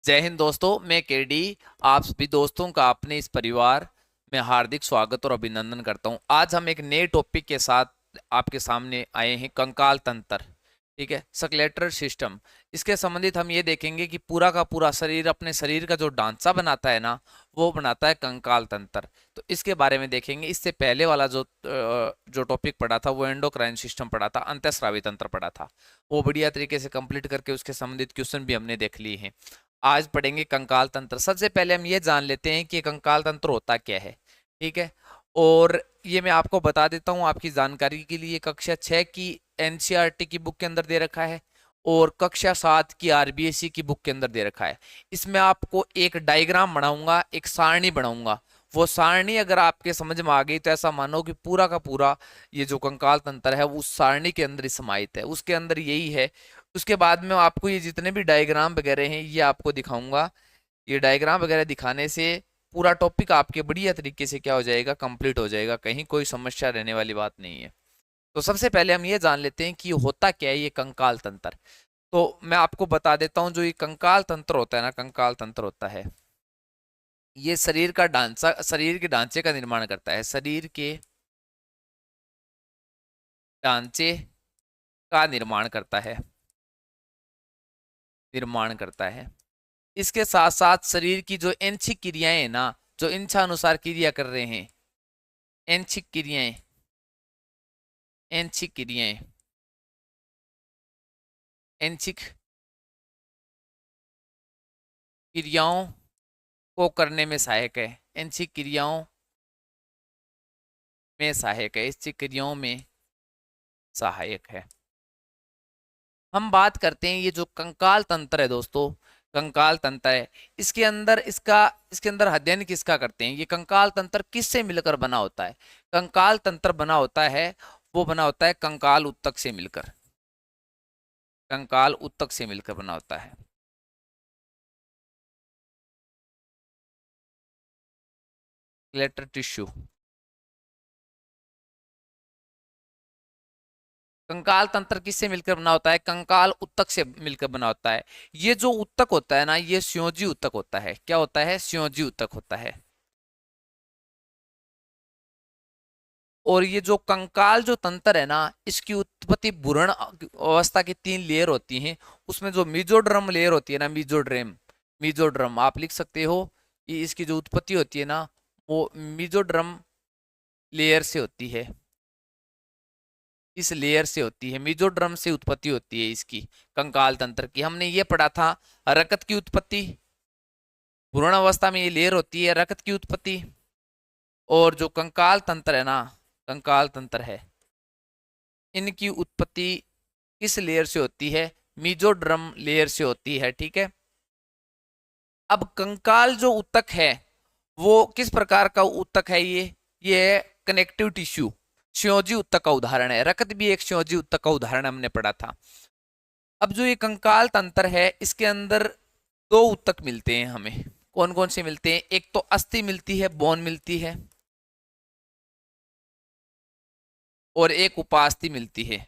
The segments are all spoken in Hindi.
जय हिंद दोस्तों, मैं केडी आप सभी दोस्तों का अपने इस परिवार में हार्दिक स्वागत और अभिनंदन करता हूं। आज हम एक नए टॉपिक के साथ आपके सामने आए हैं, कंकाल तंत्र। ठीक है, स्केलेटल सिस्टम। इसके संबंधित हम ये देखेंगे कि पूरा का पूरा शरीर, अपने शरीर का जो ढांचा बनाता है ना, वो बनाता है कंकाल तंत्र। तो इसके बारे में देखेंगे। इससे पहले वाला जो टॉपिक पढ़ा था वो एंडोक्राइन सिस्टम पढ़ा था, अंतःस्रावी तंत्र पढ़ा था। वो बढ़िया तरीके से कंप्लीट करके उसके संबंधित क्वेश्चन भी हमने देख लिए हैं। आज पढ़ेंगे कंकाल तंत्र। सबसे पहले हम ये जान लेते हैं कि कंकाल तंत्र होता क्या है। ठीक है, और ये मैं आपको बता देता हूँ आपकी जानकारी के लिए। कक्षा 6 की एनसीईआरटी की बुक के अंदर दे रखा है और कक्षा 7 की आरबीएसई की बुक के अंदर दे रखा है। इसमें आपको एक डायग्राम बनाऊंगा, एक सारणी बनाऊंगा। वो सारणी अगर आपके समझ में आ गई तो ऐसा मानो कि पूरा का पूरा ये जो कंकाल तंत्र है वो उस सारणी के अंदर ही समाहित है, उसके अंदर यही है। उसके बाद में आपको ये जितने भी डायग्राम वगैरह हैं ये आपको दिखाऊंगा। ये डायग्राम वगैरह दिखाने से पूरा टॉपिक आपके बढ़िया तरीके से क्या हो जाएगा, कंप्लीट हो जाएगा। कहीं कोई समस्या रहने वाली बात नहीं है। तो सबसे पहले हम ये जान लेते हैं कि ये होता क्या है, ये कंकाल तंत्र। तो मैं आपको बता देता हूँ, जो ये कंकाल तंत्र होता है ना, कंकाल तंत्र होता है ये शरीर का ढांचा, शरीर के ढांचे का निर्माण करता है। शरीर के ढांचे का निर्माण करता है। इसके साथ साथ शरीर की जो ऐच्छिक क्रियाएं हैं ना, जो इच्छा अनुसार क्रिया कर रहे हैं, ऐच्छिक क्रियाएं, ऐच्छिक क्रियाएं, ऐच्छिक क्रियाओं को करने में सहायक है। ऐच्छिक क्रियाओं में सहायक है, ऐच्छिक क्रियाओं में सहायक है। हम बात करते हैं ये जो कंकाल तंत्र है दोस्तों, कंकाल तंत्र है, इसके अंदर अध्ययन किसका करते हैं, ये कंकाल तंत्र किससे मिलकर बना होता है। कंकाल तंत्र बना होता है, वो बना होता है कंकाल उत्तक से मिलकर, कंकाल उत्तक से मिलकर बना होता है। स्केलेटल टिश्यू, कंकाल तंत्र किससे मिलकर बना होता है, कंकाल उत्तक से मिलकर बना होता है। ये जो उत्तक होता है ना, ये संयोजी उत्तक होता है। क्या होता है, संयोजी उत्तक होता है। और ये जो कंकाल जो तंत्र है ना, इसकी उत्पत्ति भ्रूण अवस्था की 3 लेयर होती हैं। उसमें जो मीजोड्रम लेयर होती है ना, मीजोड्रम आप लिख सकते हो। ये इसकी जो उत्पत्ति होती है ना, वो मीजोड्रम लेयर से होती है। इस लेयर से होती है, मीजोड्रम से उत्पत्ति होती है इसकी, कंकाल तंत्र की। हमने ये पढ़ा था रकत की उत्पत्ति, भ्रूण अवस्था में ये लेयर होती है रकत की उत्पत्ति। और जो कंकाल तंत्र है ना, कंकाल तंत्र है, इनकी उत्पत्ति किस लेयर से होती है, मीजोड्रम लेयर से होती है। ठीक है, अब कंकाल जो उत्तक है वो किस प्रकार का उत्तक है, ये कनेक्टिव टिश्यू, संयोजी उत्तक का उदाहरण है। रकत भी एक संयोजी उत्तक का उदाहरण हमने पढ़ा था। अब जो ये कंकाल तंत्र है, इसके अंदर 2 उत्तक मिलते हैं हमें। कौन कौन से मिलते हैं, एक तो अस्थि मिलती है, बोन मिलती है, और एक उपास्थि मिलती है,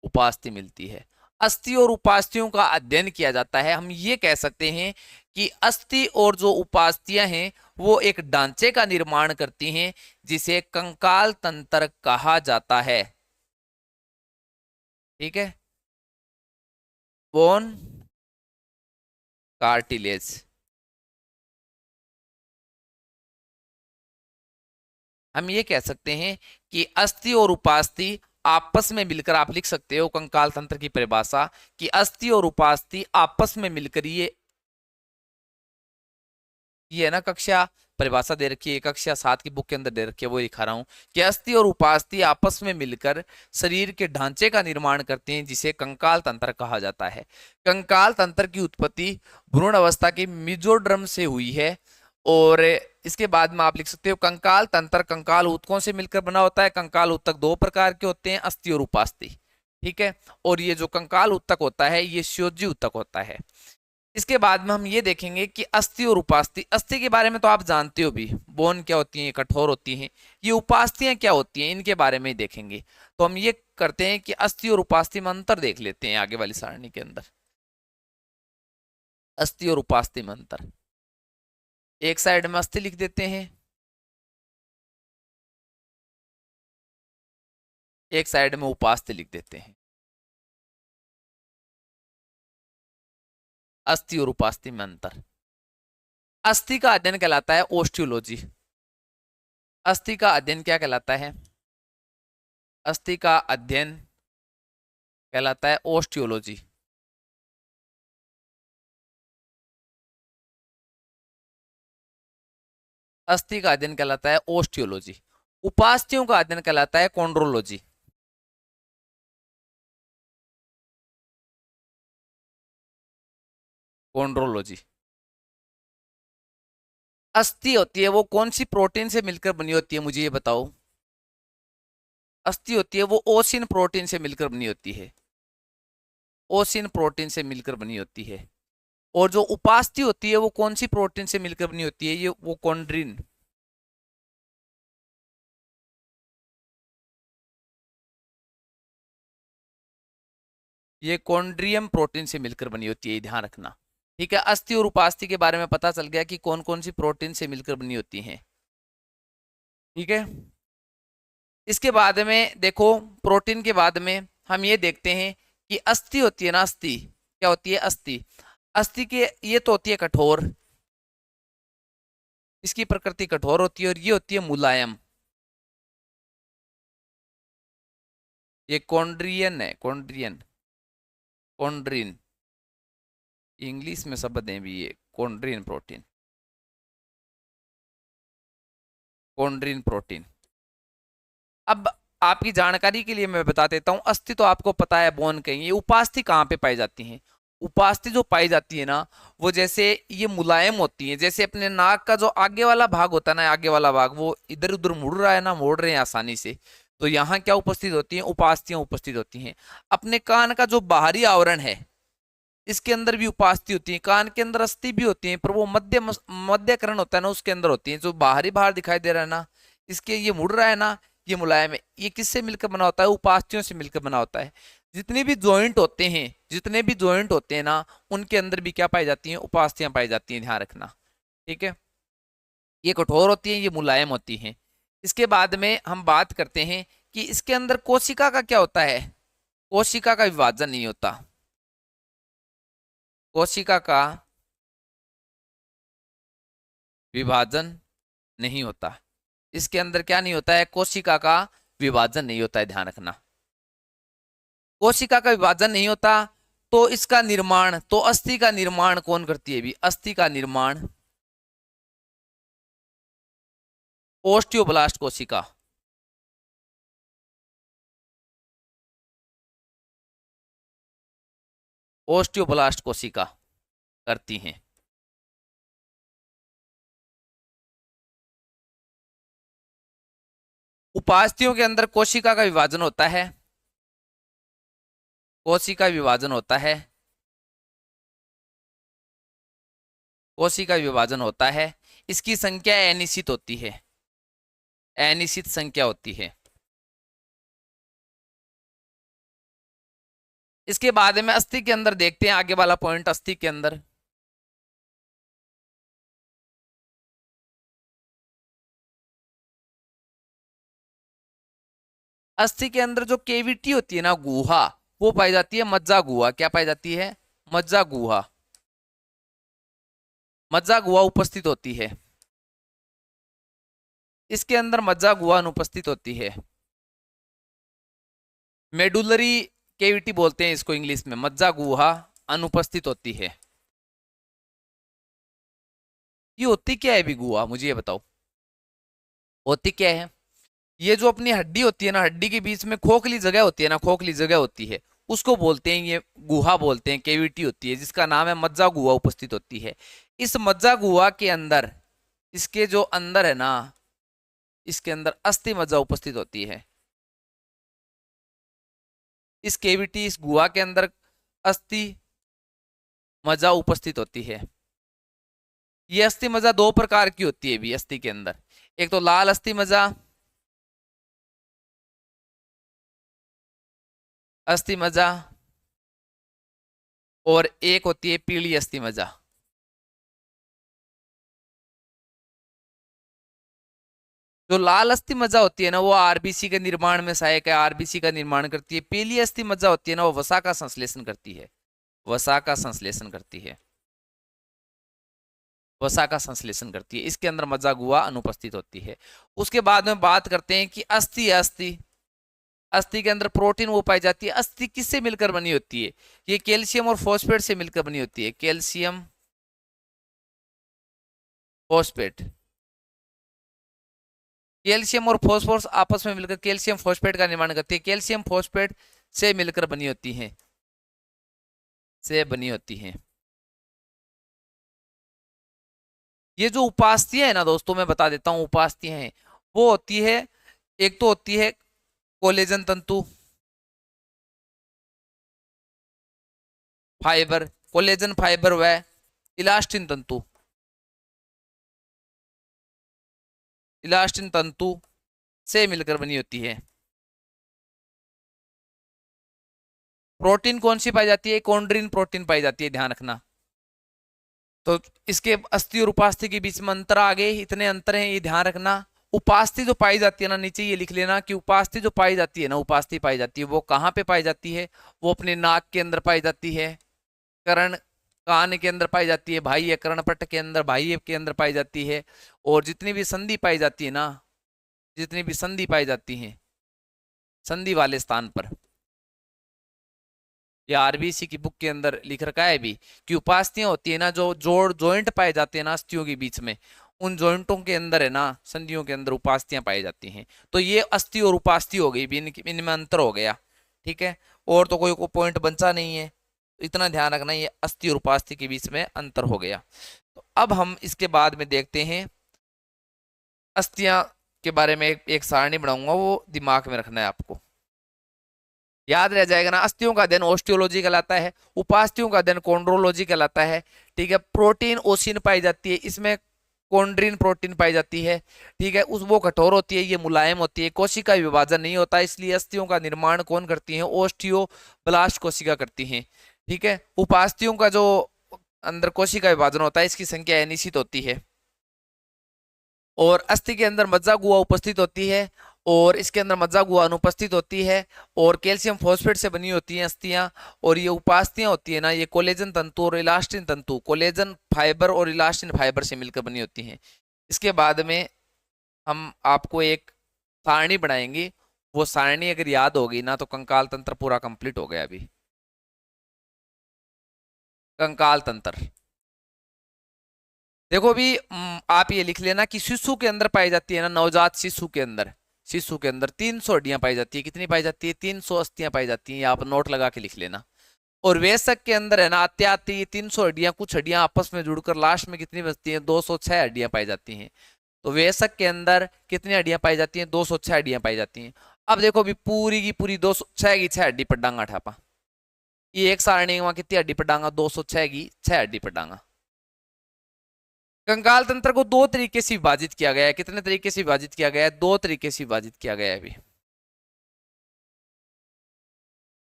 उपास्थि मिलती है। अस्थि और उपास्थियों का अध्ययन किया जाता है। हम ये कह सकते हैं कि अस्थि और जो उपास्थियां हैं वो एक ढांचे का निर्माण करती हैं, जिसे कंकाल तंत्र कहा जाता है। ठीक है, बोन कार्टिलेज। हम ये कह सकते हैं कि अस्थि और उपास्थि आपस में मिलकर, आप लिख सकते हो कंकाल तंत्र की परिभाषा कि अस्थि और उपास्थि आपस में मिलकर ये है ना, कक्षा परिभाषा दे रखी है, कक्षा 7 की बुक के अंदर दे रखी है, वो दिखा रहा हूं कि अस्थि और उपास्थि आपस में मिलकर शरीर के ढांचे का निर्माण करते हैं, जिसे कंकाल तंत्र कहा जाता है। कंकाल तंत्र की उत्पत्ति भ्रूण अवस्था के मीजोड्रम से हुई है। और इसके बाद में आप लिख सकते हो कंकाल तंत्र कंकाल ऊतकों से मिलकर बना होता है। कंकाल ऊतक 2 प्रकार के होते हैं, अस्थि और उपास्थि। ठीक है, और ये जो कंकाल ऊतक होता है ये संयोजी ऊतक होता है। इसके बाद में हम ये देखेंगे कि अस्थि और उपास्थि। अस्थि के बारे में तो आप जानते हो भी, बोन क्या होती है, कठोर होती हैं। ये उपास्थियां क्या होती हैं, इनके बारे में देखेंगे। तो हम ये करते हैं कि अस्थि और उपास्थि में अंतर देख लेते हैं आगे वाली सारणी के अंदर। अस्थि और उपास्थि में अंतर, एक साइड में अस्थि लिख देते हैं, एक साइड में उपास्थि लिख देते हैं। अस्थि और उपास्थि में अंतर। अस्थि का अध्ययन कहलाता है ओस्टियोलॉजी। अस्थि का अध्ययन क्या कहलाता है? अस्थि का अध्ययन कहलाता है ओस्टियोलॉजी। अस्थि का अध्ययन कहलाता है ओस्टियोलॉजी। उपास्थियों का अध्ययन कहलाता है कॉन्ड्रोलॉजी। कॉन्ड्रोलॉजी। अस्थि होती है वो कौन सी प्रोटीन से मिलकर बनी होती है, मुझे ये बताओ। अस्थि होती है वो ओसिन प्रोटीन से मिलकर बनी होती है, ओसिन प्रोटीन से मिलकर बनी होती है। और जो उपास्थि होती है वो कौन सी प्रोटीन से मिलकर बनी होती है, ये वो कॉन्ड्रिन। ये कॉन्ड्रियम प्रोटीन से मिलकर बनी होती है, ध्यान रखना। ठीक है, अस्थि और उपास्थि के बारे में पता चल गया कि कौन कौन सी प्रोटीन से मिलकर बनी होती हैं। ठीक है, इसके बाद में देखो, प्रोटीन के बाद में हम ये देखते हैं कि अस्थि होती है ना, अस्थि क्या होती है? अस्थि। अस्थि के ये तो होती है कठोर, इसकी प्रकृति कठोर होती है, और ये होती है मुलायम। ये कॉन्ड्रियन है, कॉन्ड्रियन, कॉन्ड्रिन, इंग्लिश में शब्द है भी ये, कॉन्ड्रिन प्रोटीन, कॉन्ड्रिन प्रोटीन। अब आपकी जानकारी के लिए मैं बता देता हूं, अस्थि तो आपको पता है बोन कहीं, ये उपास्थि कहाँ पे पाई जाती हैं? उपास्थि जो पाई जाती है ना, वो जैसे ये मुलायम होती है, जैसे अपने नाक का जो आगे वाला भाग होता है ना, आगे वाला भाग वो इधर उधर मुड़ रहा है ना, मोड़ रहे हैं आसानी से, तो यहाँ क्या उपस्थित होती हैं? उपास्थियां उपस्थित होती हैं। अपने कान का जो बाहरी आवरण है, इसके अंदर भी उपास्थि होती है। कान के अंदर अस्थि भी होती है, पर वो मध्यकरण होता है ना, उसके अंदर होती है। जो बाहरी बाहर दिखाई दे रहा है ना, इसके ये मुड़ रहा है ना, ये मुलायम है। ये किससे मिलकर बना होता है? उपास्थियों से मिलकर बना होता है। जितने भी जॉइंट होते हैं, जितने भी जॉइंट होते हैं ना, उनके अंदर भी क्या पाई जाती हैं? उपास्थियां पाई जाती हैं, ध्यान रखना। ठीक है, ये कठोर होती है, ये मुलायम होती हैं। इसके बाद में हम बात करते हैं कि इसके अंदर कोशिका का क्या होता है? कोशिका का विभाजन नहीं होता। कोशिका का विभाजन नहीं होता। इसके अंदर क्या नहीं होता है? कोशिका का विभाजन नहीं होता है, ध्यान रखना। कोशिका का विभाजन नहीं होता, तो इसका निर्माण, तो अस्थि का निर्माण कौन करती है? भी अस्थि का निर्माण ओस्टियोब्लास्ट कोशिका, ओस्टियोब्लास्ट कोशिका करती हैं। उपास्थियों के अंदर कोशिका का विभाजन होता है, कोशिका विभाजन होता है, कोशिका विभाजन होता है। इसकी संख्या अनिश्चित होती है, अनिश्चित संख्या होती है। इसके बाद में अस्थि के अंदर देखते हैं आगे वाला पॉइंट। अस्थि के अंदर अस्थि के अंदर जो केविटी होती है ना, गुहा, वो पाई जाती है मज्जा गुहा। क्या पाई जाती है? मज्जा गुहा, मज्जा गुहा उपस्थित होती है। इसके अंदर मज्जा गुहा अनुपस्थित होती है। मेडुलरी केविटी बोलते हैं इसको इंग्लिश में, मज्जा गुहा अनुपस्थित होती है। ये होती क्या है भी गुहा, मुझे ये बताओ, होती क्या है? ये जो अपनी हड्डी होती है ना, हड्डी के बीच में खोखली जगह होती है ना, खोखली जगह होती है, उसको बोलते हैं, ये गुहा बोलते हैं, केविटी होती है, जिसका नाम है मज्जा गुहा उपस्थित होती है। इस मज्जा गुहा के अंदर, इसके जो अंदर है ना, इसके अंदर अस्थि मज्जा उपस्थित होती है। इस केविटी, इस गुहा के अंदर अस्थि मज्जा उपस्थित होती है। ये अस्थि मज्जा दो प्रकार की होती है भी अस्थि के अंदर। एक तो लाल अस्थि मज्जा, अस्थि मज्जा, और एक होती है पीली अस्थि मज्जा। जो लाल अस्थि मज्जा होती है ना, वो आरबीसी के निर्माण में सहायक है, आरबीसी का निर्माण करती है। पीली अस्थि मज्जा होती है ना, वो वसा का संश्लेषण करती है, वसा का संश्लेषण करती है, वसा का संश्लेषण करती है। इसके अंदर मज्जा गुहा अनुपस्थित होती है। उसके बाद में बात करते हैं कि अस्थि है, अस्थि, अस्थि के अंदर प्रोटीन वो पाई जाती है। अस्थि किससे मिलकर बनी होती है? ये कैल्शियम और फॉस्फेट से मिलकर बनी होती है, कैल्शियम फॉस्फेट। कैल्शियम और फॉस्फोरस आपस में मिलकर कैल्शियम फॉस्फेट का निर्माण करती है, कैल्शियम फॉस्फेट से मिलकर बनी होती है, से बनी होती है। ये जो उपास्थियां है ना दोस्तों, मैं बता देता हूं उपास्थियां हैं, वो होती है, एक तो होती है कोलेजन तंतु, फाइबर, कोलेजन फाइबर व इलास्टिन तंतु, इलास्टिन तंतु से मिलकर बनी होती है। प्रोटीन कौन सी पाई जाती है? कॉन्ड्रिन प्रोटीन पाई जाती है, ध्यान रखना। तो इसके अस्थि और उपास्थि के बीच में अंतर आ गए, इतने अंतर हैं, ये ध्यान रखना। उपास्थि जो पाई जाती है ना, नीचे ये लिख लेना कि उपास्थि जो पाई जाती है ना, उपास्थि पाई जाती है, वो कहाँ पे पाई जाती है? वो अपने नाक के अंदर पाई जाती है, कर्ण, कान के अंदर पाई जाती है, बाह्य कर्णपट के अंदर, बाह्य के अंदर पाई जाती है। और जितनी भी संधि पाई जाती है ना, जितनी भी संधि पाई जाती है, संधि वाले स्थान पर, या आरबीसी की बुक के अंदर लिख रखा है भी कि उपास्थियां होती है ना, जो जोड़ जॉइंट पाए जाते हैं ना अस्थियों के बीच में, उन जॉइंटों के अंदर है ना, संधियों के अंदर उपास्थियां पाई जाती हैं। तो ये अस्थि और उपास्थि हो गई, इनमें अंतर हो गया, ठीक है। और तो कोई पॉइंट बचा नहीं है, तो इतना ध्यान रखना, ये अस्थि और उपास्थि के बीच में अंतर हो गया। तो अब हम इसके बाद में देखते हैं अस्थियां के बारे में, एक सारणी बनाऊंगा, वो दिमाग में रखना है आपको, याद रह जाएगा ना। अस्थियों का अध्ययन ऑस्टियोलॉजी कहलाता है, उपास्थियों का अध्ययन कॉन्ड्रोलॉजी कहलाता है, ठीक है। प्रोटीन ओसिन पाई जाती है, इसमें कॉन्ड्रिन प्रोटीन पाई जाती है, ठीक है। उस वो कठोर होती है, ये मुलायम होती है, कोशिका विभाजन नहीं होता, इसलिए अस्थियों का निर्माण कौन करती है? ओस्टियोब्लास्ट कोशिका करती हैं, ठीक है। उपास्थियों का जो अंदर कोशिका विभाजन होता है, इसकी संख्या अनिश्चित होती है। और अस्थि के अंदर मज्जा गुहा उपस्थित होती है, और इसके अंदर मज्जा गुहा अनुपस्थित होती है, और कैल्शियम फॉस्फेट से बनी होती हैं अस्थियां। और ये उपास्थियां होती है ना, ये कोलेजन तंतु और इलास्टिन तंतु, कोलेजन फाइबर और इलास्टिन फाइबर से मिलकर बनी होती हैं। इसके बाद में हम आपको एक सारणी बनाएंगे, वो सारणी अगर याद होगी ना, तो कंकाल तंत्र पूरा कंप्लीट हो गया। अभी कंकाल तंत्र देखो भी, आप ये लिख लेना कि शिशु के अंदर पाई जाती है ना, नवजात शिशु के अंदर, शिशु के अंदर 300 हड्डियां पाई जाती है। कितनी पाई जाती है? 300 अस्थियां पाई जाती हैं, आप नोट लगा के लिख लेना। और वेसक के अंदर है ना, अत्याति 300 हड्डियां, कुछ हड्डियां आपस में जुड़कर लास्ट में कितनी बचती हैं? 206 हड्डियां पाई जाती हैं। तो वेसक के अंदर कितनी हड्डियां पाई जाती हैं? 206 हड्डियां पाई जाती हैं। अब देखो भी, पूरी की पूरी 206 की 6 हड्डी पर डांगा ठापा, ये एक सारणी में कितनी हड्डी पर डांगा? 206 की 6 हड्डी पर डांगा। कंकाल तंत्र को दो तरीके से विभाजित किया गया है। कितने तरीके से विभाजित किया गया है? दो तरीके से विभाजित किया गया है अभी।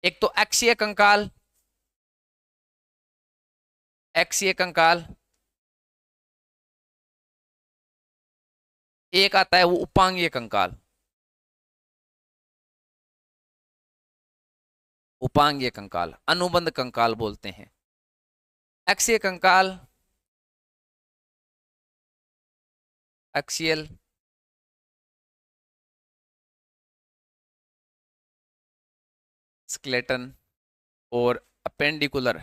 एक तो अक्षीय कंकाल, अक्षीय कंकाल, एक आता है वो उपांगीय कंकाल, उपांगीय कंकाल, अनुबंध कंकाल बोलते हैं। अक्षीय कंकाल, एक्सियल, स्केलेटन और अपेंडिकुलर,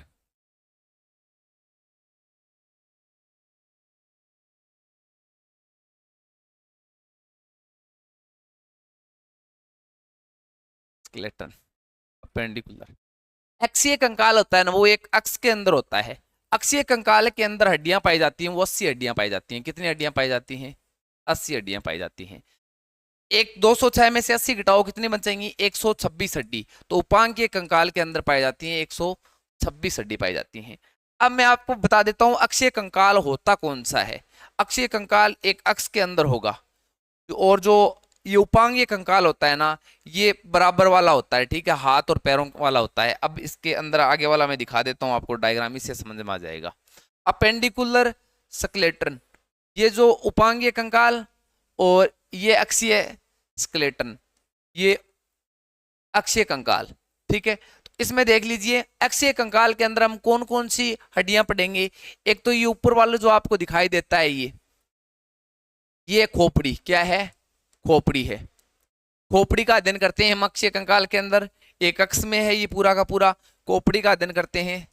स्केलेटन, अपेंडिकुलर। अक्षीय कंकाल होता है ना, वो एक अक्ष के अंदर होता है। अक्षीय कंकाल के अंदर हड्डियां पाई जाती हैं, वो 80 हड्डियां पाई जाती हैं। कितनी हड्डियां पाई जाती हैं? 80 हड्डियां पाई जाती हैं। एक 206 में से 80 घटाओ, कितनी बचेंगी? 126 हड्डी। तो उपांगीय कंकाल के अंदर पाई जाती हैं 126 हड्डी पाई जाती हैं। अब मैं आपको बता देता हूं अक्षीय कंकाल होता कौन सा है। अक्षीय कंकाल एक अक्ष के अंदर होगा, और जो ये उपांगीय कंकाल होता है ना, ये बराबर वाला होता है, ठीक है, हाथ और पैरों वाला होता है। अब इसके अंदर आगे वाला मैं दिखा देता हूं आपको डायग्राम, इससे समझ में आ जाएगा। अपेंडिकुलर स्केलेटन, ये जो उपांगीय कंकाल, और ये अक्षीय स्केलेटन, ये अक्षीय कंकाल, ठीक है। तो इसमें देख लीजिए अक्षीय कंकाल के अंदर हम कौन कौन सी हड्डियां पढ़ेंगे। एक तो ये ऊपर वाला जो आपको दिखाई देता है, ये खोपड़ी, क्या है, खोपड़ी है। खोपड़ी का अध्ययन करते हैं हम अक्षीय कंकाल के अंदर, एक अक्ष में है ये पूरा का पूरा। खोपड़ी का अध्ययन करते हैं,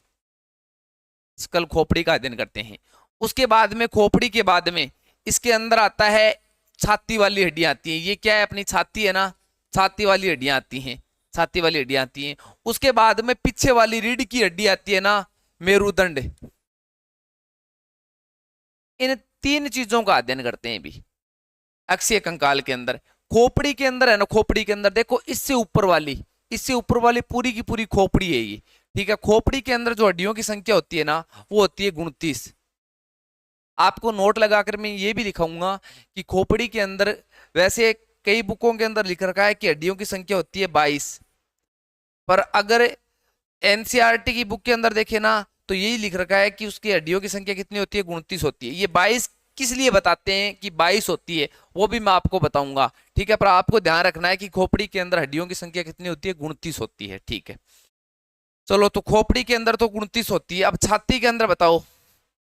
स्कल खोपड़ी का अध्ययन करते हैं। उसके बाद में खोपड़ी के बाद में इसके अंदर आता है छाती वाली हड्डियां आती हैं। ये क्या है, अपनी छाती है ना, छाती वाली हड्डियां आती हैं, छाती वाली हड्डियां आती हैं। उसके बाद में पीछे वाली रीढ़ की हड्डी आती है ना, मेरुदंड। इन तीन चीजों का अध्ययन करते हैं भी अक्षीय कंकाल के अंदर। खोपड़ी के अंदर है ना, खोपड़ी के अंदर देखो, इससे ऊपर वाली, इससे ऊपर वाली पूरी की पूरी खोपड़ी है ये, ठीक है। खोपड़ी के अंदर जो हड्डियों की संख्या होती है ना, वो होती है 29। आपको नोट लगाकर मैं ये भी दिखाऊंगा कि खोपड़ी के अंदर, वैसे कई बुकों के अंदर लिख रखा है कि हड्डियों की संख्या होती है 22, पर अगर एनसीईआरटी की बुक के अंदर देखे ना, तो यही लिख रखा है कि उसकी हड्डियों की संख्या कितनी होती है, 29 होती है। ये 22 किस लिए बताते हैं कि 22 होती है, वो भी मैं आपको बताऊंगा, ठीक है। पर आपको ध्यान रखना है कि खोपड़ी के अंदर हड्डियों की संख्या कितनी होती है, 29 होती है, ठीक है। चलो, तो खोपड़ी के अंदर तो 29 होती है। अब छाती के अंदर बताओ,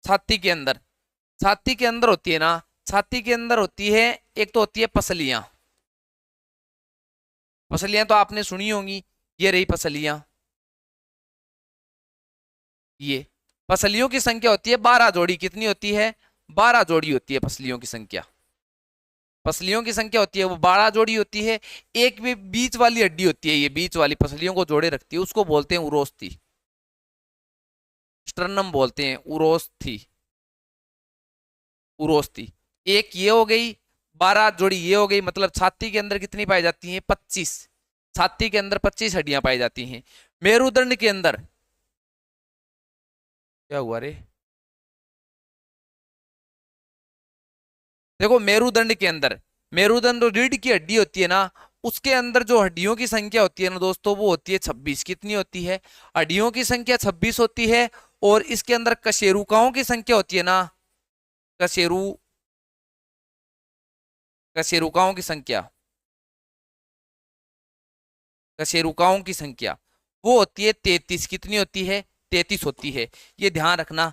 छाती के अंदर, छाती के अंदर होती है ना, छाती के अंदर होती है, एक तो होती है पसलियां। पसलियां तो आपने सुनी होंगी, ये रही पसलियां। ये पसलियों की संख्या होती है 12 जोड़ी। कितनी होती है, 12 जोड़ी होती है पसलियों की संख्या। पसलियों की संख्या होती है वो 12 जोड़ी होती है। एक भी बीच वाली हड्डी होती है, ये बीच वाली पसलियों को जोड़े रखती है, उसको बोलते हैं उरोस्थी, स्टर्नम बोलते हैं, उरोस्थी, उरोस्थी। एक ये हो गई, 12 जोड़ी ये हो गई। मतलब छाती के अंदर कितनी पाई जाती है, 25। छाती के अंदर 25 हड्डियां पाई जाती हैं। मेरुदंड के अंदर क्या हुआ रे, देखो मेरुदंड के अंदर, मेरुदंड रीढ़ की हड्डी होती है ना, उसके अंदर जो हड्डियों की संख्या होती है ना दोस्तों, वो होती है 26। कितनी होती है, हड्डियों की संख्या 26 होती है। और इसके अंदर कशेरुकाओं की संख्या होती है ना, कशेरु, कशेरुकाओं की संख्या, कशेरुकाओं की संख्या वो होती है 33। कितनी होती है, 33 होती है, ये ध्यान रखना।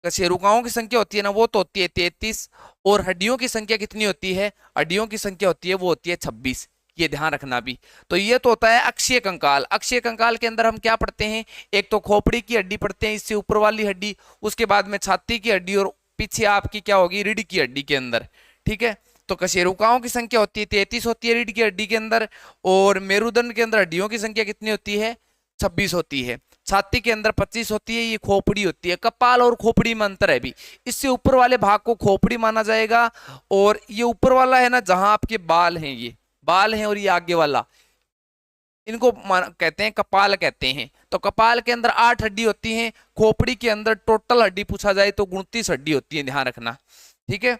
कशेरुकाओं की संख्या होती है ना, वो तो होती है 33। और हड्डियों की संख्या कितनी होती है, हड्डियों की संख्या होती है वो होती है 26, ये ध्यान रखना भी। तो ये तो होता है अक्षीय कंकाल। अक्षीय कंकाल के अंदर हम क्या पढ़ते हैं, एक तो खोपड़ी की हड्डी पढ़ते हैं, इससे ऊपर वाली हड्डी। उसके बाद में छाती की हड्डी, और पीछे आपकी क्या होगी, रीढ़ की हड्डी के अंदर, ठीक है। तो कशेरुकाओं की संख्या होती है 33 होती है रीढ़ की हड्डी के अंदर। और मेरुदंड के अंदर हड्डियों की संख्या कितनी होती है, 26 होती है। छाती के अंदर 25 होती है, ये खोपड़ी होती है। कपाल और खोपड़ी में अंतर है भी, इससे ऊपर वाले भाग को खोपड़ी माना जाएगा। और ये ऊपर वाला है ना, जहां आपके बाल हैं, ये बाल हैं, और ये आगे वाला, इनको कहते हैं कपाल कहते हैं। तो कपाल के अंदर 8 हड्डी होती हैं। खोपड़ी के अंदर टोटल हड्डी पूछा जाए तो 29 हड्डी होती है, ध्यान रखना, ठीक है।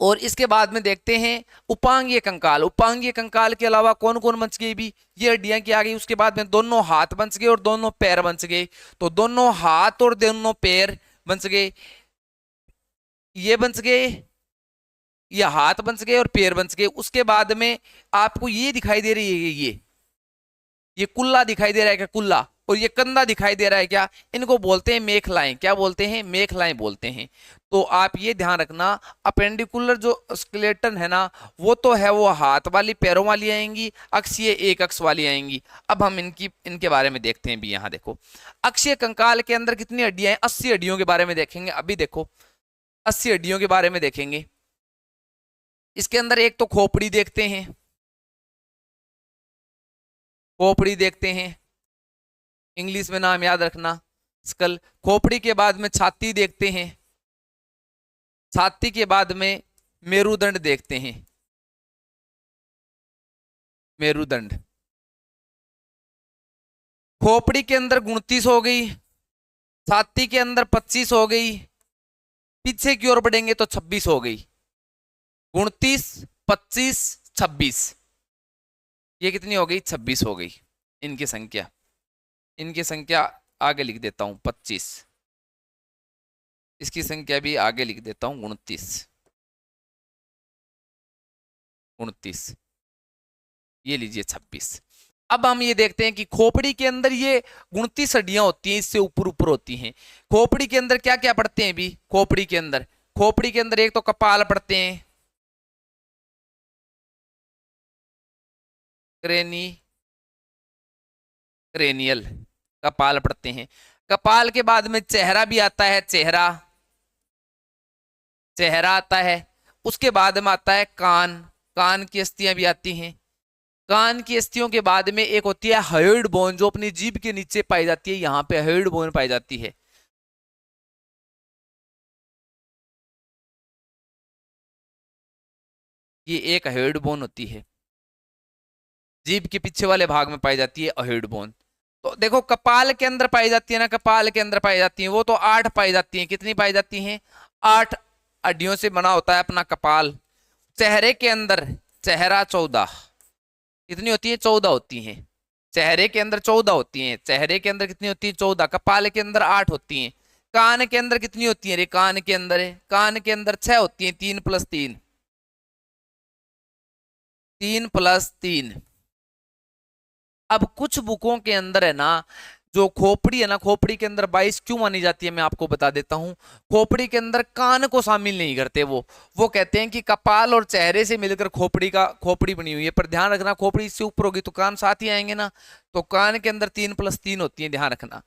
और इसके बाद में देखते हैं उपांगीय कंकाल। उपांगीय कंकाल के अलावा कौन कौन बच गई भी, ये हड्डियां क्या आ गई। उसके बाद में दोनों हाथ बच गए और दोनों पैर बच गए। तो दोनों हाथ और दोनों पैर बच गए, ये बच गए, ये हाथ बच गए और पैर बच गए। उसके बाद में आपको ये दिखाई दे रही है, ये कुल्ला दिखाई दे रहा है क्या, कुल्ला, और ये कंधा दिखाई दे रहा है क्या, इनको बोलते हैं मेखलाएं। क्या बोलते हैं, मेखलाएं बोलते हैं। तो आप ये ध्यान रखना, अपेंडिकुलर जो स्केलेटन है ना, वो तो है वो हाथ वाली, पैरों वाली आएंगी। अक्षीय एक अक्ष वाली आएंगी। अब हम इनके बारे में देखते हैं भी। यहाँ देखो, अक्षीय कंकाल के अंदर कितनी हड्डियां हैं, 80 हड्डियों के बारे में देखेंगे अभी। देखो 80 हड्डियों के बारे में देखेंगे। इसके अंदर एक तो खोपड़ी देखते हैं, खोपड़ी देखते हैं, इंग्लिश में नाम याद रखना, स्कल। खोपड़ी के बाद में छाती देखते हैं, छाती के बाद में मेरुदंड देखते हैं, मेरुदंड। खोपड़ी के अंदर 29 हो गई, छाती के अंदर 25 हो गई, पीछे की ओर बढ़ेंगे तो 26 हो गई। 29, 25, 26, ये कितनी हो गई? 26 हो गई इनकी संख्या। इनकी संख्या आगे लिख देता हूं 25, इसकी संख्या भी आगे लिख देता हूं 29, 29, ये लीजिए 26। अब हम ये देखते हैं कि खोपड़ी के अंदर ये 29 हड्डियां होती हैं, इससे ऊपर ऊपर होती हैं। खोपड़ी के अंदर क्या क्या पढ़ते हैं भी? खोपड़ी के अंदर, खोपड़ी के अंदर एक तो कपाल पढ़ते हैं, क्रेनी, क्रेनियल, कपाल पढ़ते हैं। कपाल के बाद में चेहरा भी आता है, चेहरा, चेहरा आता है। उसके बाद में आता है कान, कान की अस्थियां भी आती हैं। कान की अस्थियों के बाद में एक होती है हायोइड बोन, जो अपनी जीभ के नीचे पाई जाती है, यहाँ पे हायोइड बोन पाई जाती है। ये एक हायोइड बोन होती है, जीभ के पीछे वाले भाग में पाई जाती है हायोइड बोन। तो देखो कपाल के अंदर पाई जाती है ना, कपाल के अंदर पाई जाती है, वो तो 8 पाई जाती है। कितनी पाई जाती हैं? 8 हड्डियों से बना होता है अपना कपाल। चेहरे के अंदर, चेहरा 14, कितनी होती है? 14 होती हैं। चेहरे के अंदर 14 होती हैं। चेहरे के अंदर कितनी होती है? 14। कपाल के अंदर 8 होती हैं। कान के अंदर कितनी होती है? रे कान के अंदर है, कान के अंदर 6 होती हैं। 3 + 3, 3 + 3। अब कुछ बुकों के अंदर है ना, जो खोपड़ी है ना, खोपड़ी के अंदर 22 क्यों मानी जाती है मैं आपको बता देता हूं। खोपड़ी के अंदर कान को शामिल नहीं करते वो कहते हैं कि कपाल और चेहरे से मिलकर खोपड़ी का खोपड़ी बनी हुई है। पर ध्यान रखना, खोपड़ी इससे ऊपर होगी तो कान साथ ही आएंगे ना, तो कान के अंदर 3 + 3 होती है, ध्यान रखना।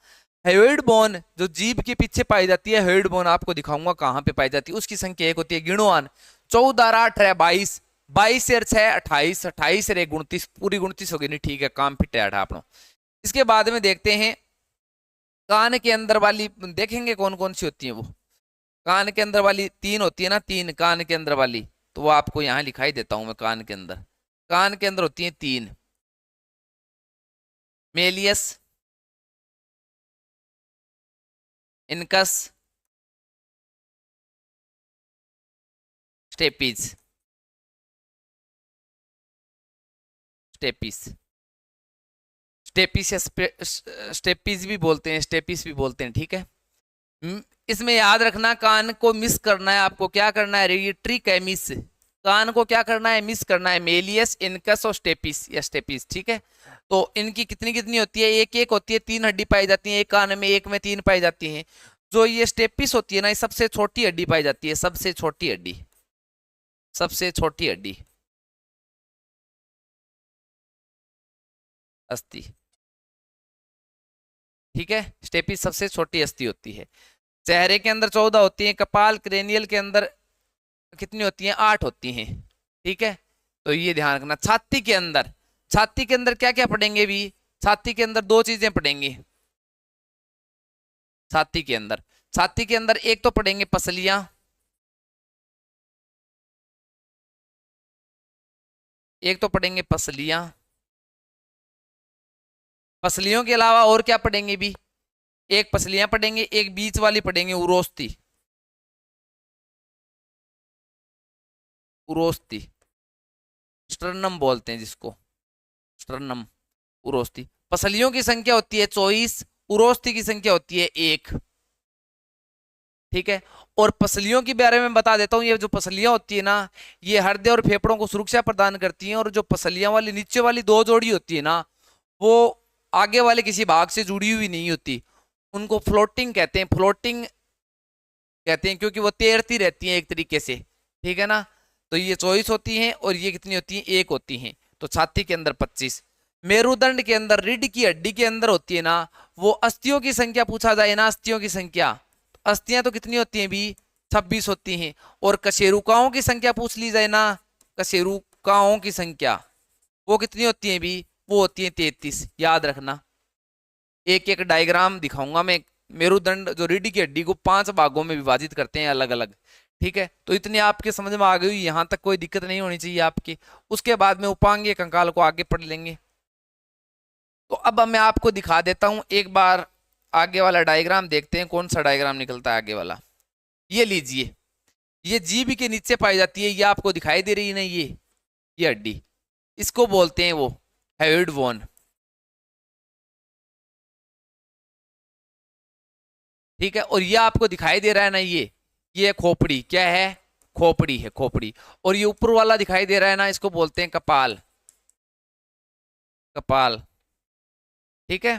हायोइड बोन जो जीभ के पीछे पाई जाती है, हायोइड बोन आपको दिखाऊंगा कहां पे पाई जाती है, उसकी संख्या एक होती है। गिणवान 14 8 है 22, 22 से 6 28, 28 से 29, पूरी 29 होगी नहीं, ठीक है, काम फिट है आप लोग। इसके बाद में देखते हैं कान के अंदर वाली, देखेंगे कौन कौन सी होती है वो। कान के अंदर वाली 3 होती है ना, 3 कान के अंदर वाली, तो वो आपको यहां लिखाई देता हूं मैं। कान के अंदर, कान के अंदर होती है 3, malleus, incus, stapes, stapes, stapes या स्टेपीज भी बोलते हैं, स्टेपीज भी बोलते हैं, ठीक है। इसमें याद रखना, कान को मिस करना है आपको। क्या करना है? रेडिएट्रिक है मिस, कान को क्या करना है? मिस करना है। मेलियस, इनकस और स्टेपिस या स्टेपिस, ठीक है। तो इनकी कितनी कितनी होती है? एक एक होती है, 3 हड्डी पाई जाती है एक कान में, एक में 3 पाई जाती है। जो ये स्टेपिस होती है ना, ये सबसे छोटी हड्डी पाई जाती है, सबसे छोटी हड्डी, सबसे छोटी हड्डी, अस्थि, ठीक है। स्टेपिस सबसे छोटी अस्थि होती है। चेहरे के अंदर 14 होती है, कपाल क्रेनियल के अंदर कितनी होती हैं? 8 होती हैं, ठीक है। तो ये ध्यान रखना। छाती के अंदर, छाती के अंदर क्या क्या पढ़ेंगे भी? छाती के अंदर 2 चीजें पढ़ेंगे। छाती के अंदर, छाती के अंदर एक तो पढ़ेंगे पसलियां, एक तो पढ़ेंगे पसलियां। पसलियों के अलावा और क्या पढ़ेंगे भी? एक पसलियां पढ़ेंगे, एक बीच वाली पढ़ेंगे उरोस्ती, उरोस्ती, स्टर्नम बोलते हैं जिसको, स्टर्नम, उरोस्ती। पसलियों की संख्या होती है 24, उरोस्ती की संख्या होती है 1, ठीक है। और पसलियों के बारे में बता देता हूं। ये जो पसलियां होती है ना, ये हृदय और फेफड़ों को सुरक्षा प्रदान करती हैं। और जो पसलियां वाली नीचे वाली 2 जोड़ी होती है ना, वो आगे वाले किसी भाग से जुड़ी हुई नहीं होती, उनको फ्लोटिंग कहते हैं, फ्लोटिंग कहते हैं, क्योंकि वो तैरती रहती हैं एक तरीके से, ठीक है ना। तो ये 24 होती हैं और ये कितनी होती हैं? 1 होती हैं। तो छाती के अंदर 25। मेरुदंड के अंदर, रीढ़ की हड्डी के अंदर होती है ना, वो अस्थियों की संख्या पूछा जाए ना, अस्थियों की संख्या, अस्थियां तो कितनी होती हैं भी? 26 होती हैं। और कशेरुकाओं की संख्या पूछ ली जाए ना, कशेरुकाओं की संख्या वो कितनी होती है भी? वो होती है 33। याद रखना, एक एक डायग्राम दिखाऊंगा मैं। मेरुदंड जो रीढ़ की हड्डी को 5 भागों में विभाजित करते हैं अलग अलग, ठीक है। तो इतनी आपके समझ में आ गई, यहाँ तक कोई दिक्कत नहीं होनी चाहिए आपकी। उसके बाद में उपांगीय कंकाल को आगे पढ़ लेंगे। तो अब मैं आपको दिखा देता हूं एक बार, आगे वाला डायग्राम देखते हैं कौन सा डायग्राम निकलता है आगे वाला। ये लीजिए, ये जीभ के नीचे पाई जाती है, ये आपको दिखाई दे रही है ना, ये हड्डी, इसको बोलते हैं वो हेविड बोन। ठीक है, और ये आपको दिखाई दे रहा है ना, ये खोपड़ी, क्या है, खोपड़ी है, खोपड़ी। और ये ऊपर वाला दिखाई दे रहा है ना, इसको बोलते हैं कपाल, कपाल। ठीक है,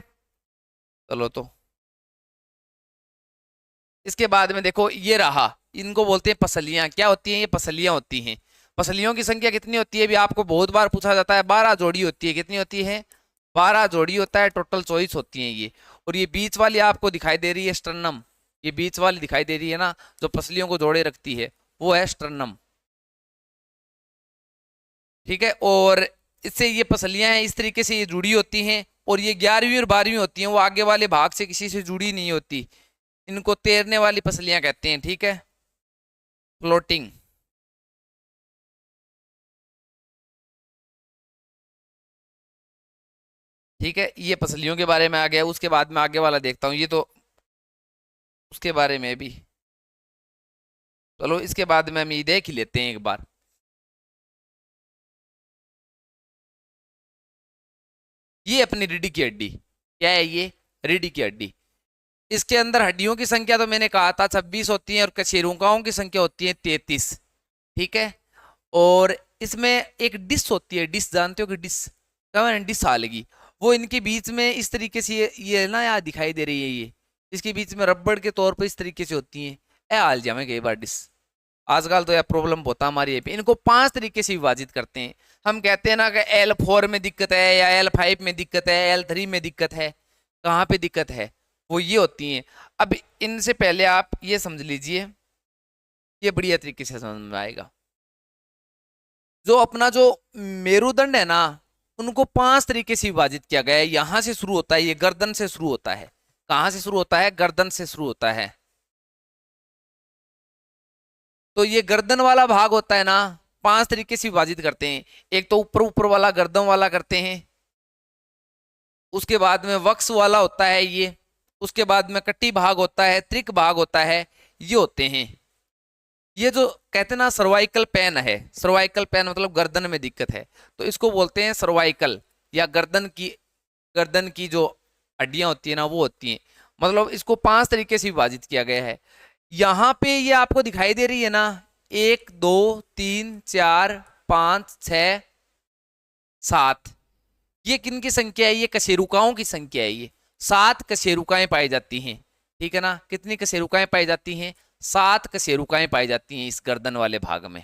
चलो तो इसके बाद में देखो ये रहा, इनको बोलते हैं पसलियां। क्या होती हैं ये, पसलियां होती हैं। पसलियों की संख्या कितनी होती है, भी आपको बहुत बार पूछा जाता है, 12 जोड़ी होती है। कितनी होती है, 12 जोड़ी होता है, टोटल 24 होती हैं ये। और ये बीच वाली आपको दिखाई दे रही है स्टर्नम, ये बीच वाली दिखाई दे रही है ना, जो पसलियों को जोड़े रखती है, वो है स्टर्नम। ठीक है, और इससे ये पसलियां हैं, इस तरीके से ये जुड़ी होती हैं। और ये 11वीं और 12वीं होती हैं, वो आगे वाले भाग से किसी से जुड़ी नहीं होती। इनको तैरने वाली पसलियां कहते हैं। ठीक है, फ्लोटिंग। ठीक है, ये पसलियों के बारे में आ गया। उसके बाद में आगे वाला देखता हूँ, ये तो उसके बारे में भी, चलो इसके बाद में हम ये देख ही लेते हैं एक बार। ये अपनी रीढ़ की हड्डी, क्या है ये, रीढ़ की हड्डी। इसके अंदर हड्डियों की संख्या तो मैंने कहा था 26 होती है, और कशेरुकाओं की संख्या होती है 33। ठीक है, और इसमें एक डिश होती है, डिश जानते हो कि डिश, क्या डिश हालेगी, वो इनके बीच में इस तरीके से ये ना यार दिखाई दे रही है, ये इसके बीच में रबड़ के तौर पर इस तरीके से होती है। ए हाल जा में कई बार डिश, आजकल तो यार प्रॉब्लम होता हमारी पे। इनको 5 तरीके से विभाजित करते हैं। हम कहते हैं ना कि L4 में दिक्कत है, या L5 में दिक्कत है, L3 में दिक्कत है। कहाँ पे दिक्कत है, वो ये होती हैं। अब इनसे पहले आप ये समझ लीजिए, ये बढ़िया तरीके से समझ में आएगा। जो अपना जो मेरुदंड है ना, उनको 5 तरीके से विभाजित किया गया है। यहां से शुरू होता है, ये गर्दन से शुरू होता है। कहां से शुरू होता है, गर्दन से शुरू होता है। तो ये गर्दन वाला भाग होता है ना, 5 तरीके से विभाजित करते हैं। एक तो ऊपर ऊपर वाला गर्दन वाला करते हैं, उसके बाद में वक्स वाला होता है ये, उसके बाद में कटी भाग होता है, त्रिक भाग होता है, ये होते हैं। ये जो कहते हैं ना सर्वाइकल पेन है, सर्वाइकल पेन मतलब गर्दन में दिक्कत है, तो इसको बोलते हैं सर्वाइकल, या गर्दन की जो हड्डियां होती है ना, वो होती हैं। मतलब इसको 5 तरीके से विभाजित किया गया है। यहाँ पे ये आपको दिखाई दे रही है ना, 1 2 3 4 5 6 7, ये किन की संख्या है, ये कशेरुकाओं की संख्या है। ये 7 कशेरुकाएं पाई जाती हैं। ठीक है ना, कितनी कशेरुकाएं पाई जाती हैं, 7 कशेरुकाएं पाई जाती हैं इस गर्दन वाले भाग में।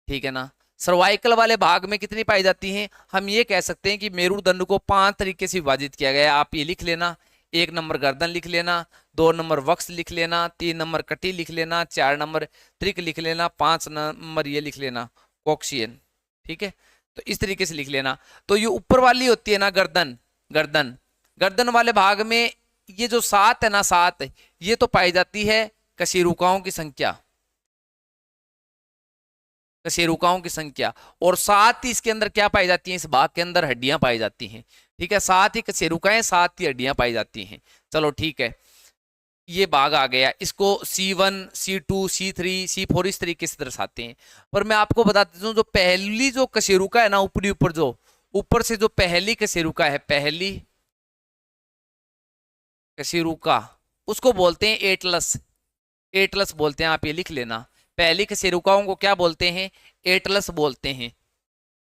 ठीक है ना, सर्वाइकल वाले भाग में कितनी पाई जाती हैं, हम ये कह सकते हैं कि मेरुदंड को 5 तरीके से विभाजित किया गया है। आप ये लिख लेना, 1 नंबर गर्दन लिख लेना, 2 नंबर वक्स लिख लेना, 3 नंबर कटी लिख लेना, 4 नंबर त्रिक लिख लेना, 5 नंबर ये लिख लेना कॉक्सियन। ठीक है, तो इस तरीके से लिख लेना। तो ये ऊपर वाली होती है ना गर्दन, गर्दन गर्दन वाले भाग में ये जो 7 है ना, 7 ये तो पाई जाती है कशेरुकाओं की संख्या, कशेरुकाओं की संख्या। और 7 ही इसके अंदर क्या पाई जाती है, इस भाग के अंदर हड्डियां पाई जाती हैं। ठीक है, 7 ही कशेरुकाएं, 7 ही हड्डियां पाई जाती हैं। चलो ठीक है, ये भाग आ गया। इसको C1 C2 C3 C4 इस तरीके से दर्शाते हैं। पर मैं आपको बता देता हूँ, जो पहली जो कशेरुका है ना, ऊपरी ऊपर जो ऊपर से जो पहली कशेरुका है, पहली कशेरुका, उसको बोलते हैं एटलस, एटलस बोलते हैं। आप ये लिख लेना, पहली कशेरुकाओं को क्या बोलते हैं, एटलस बोलते हैं।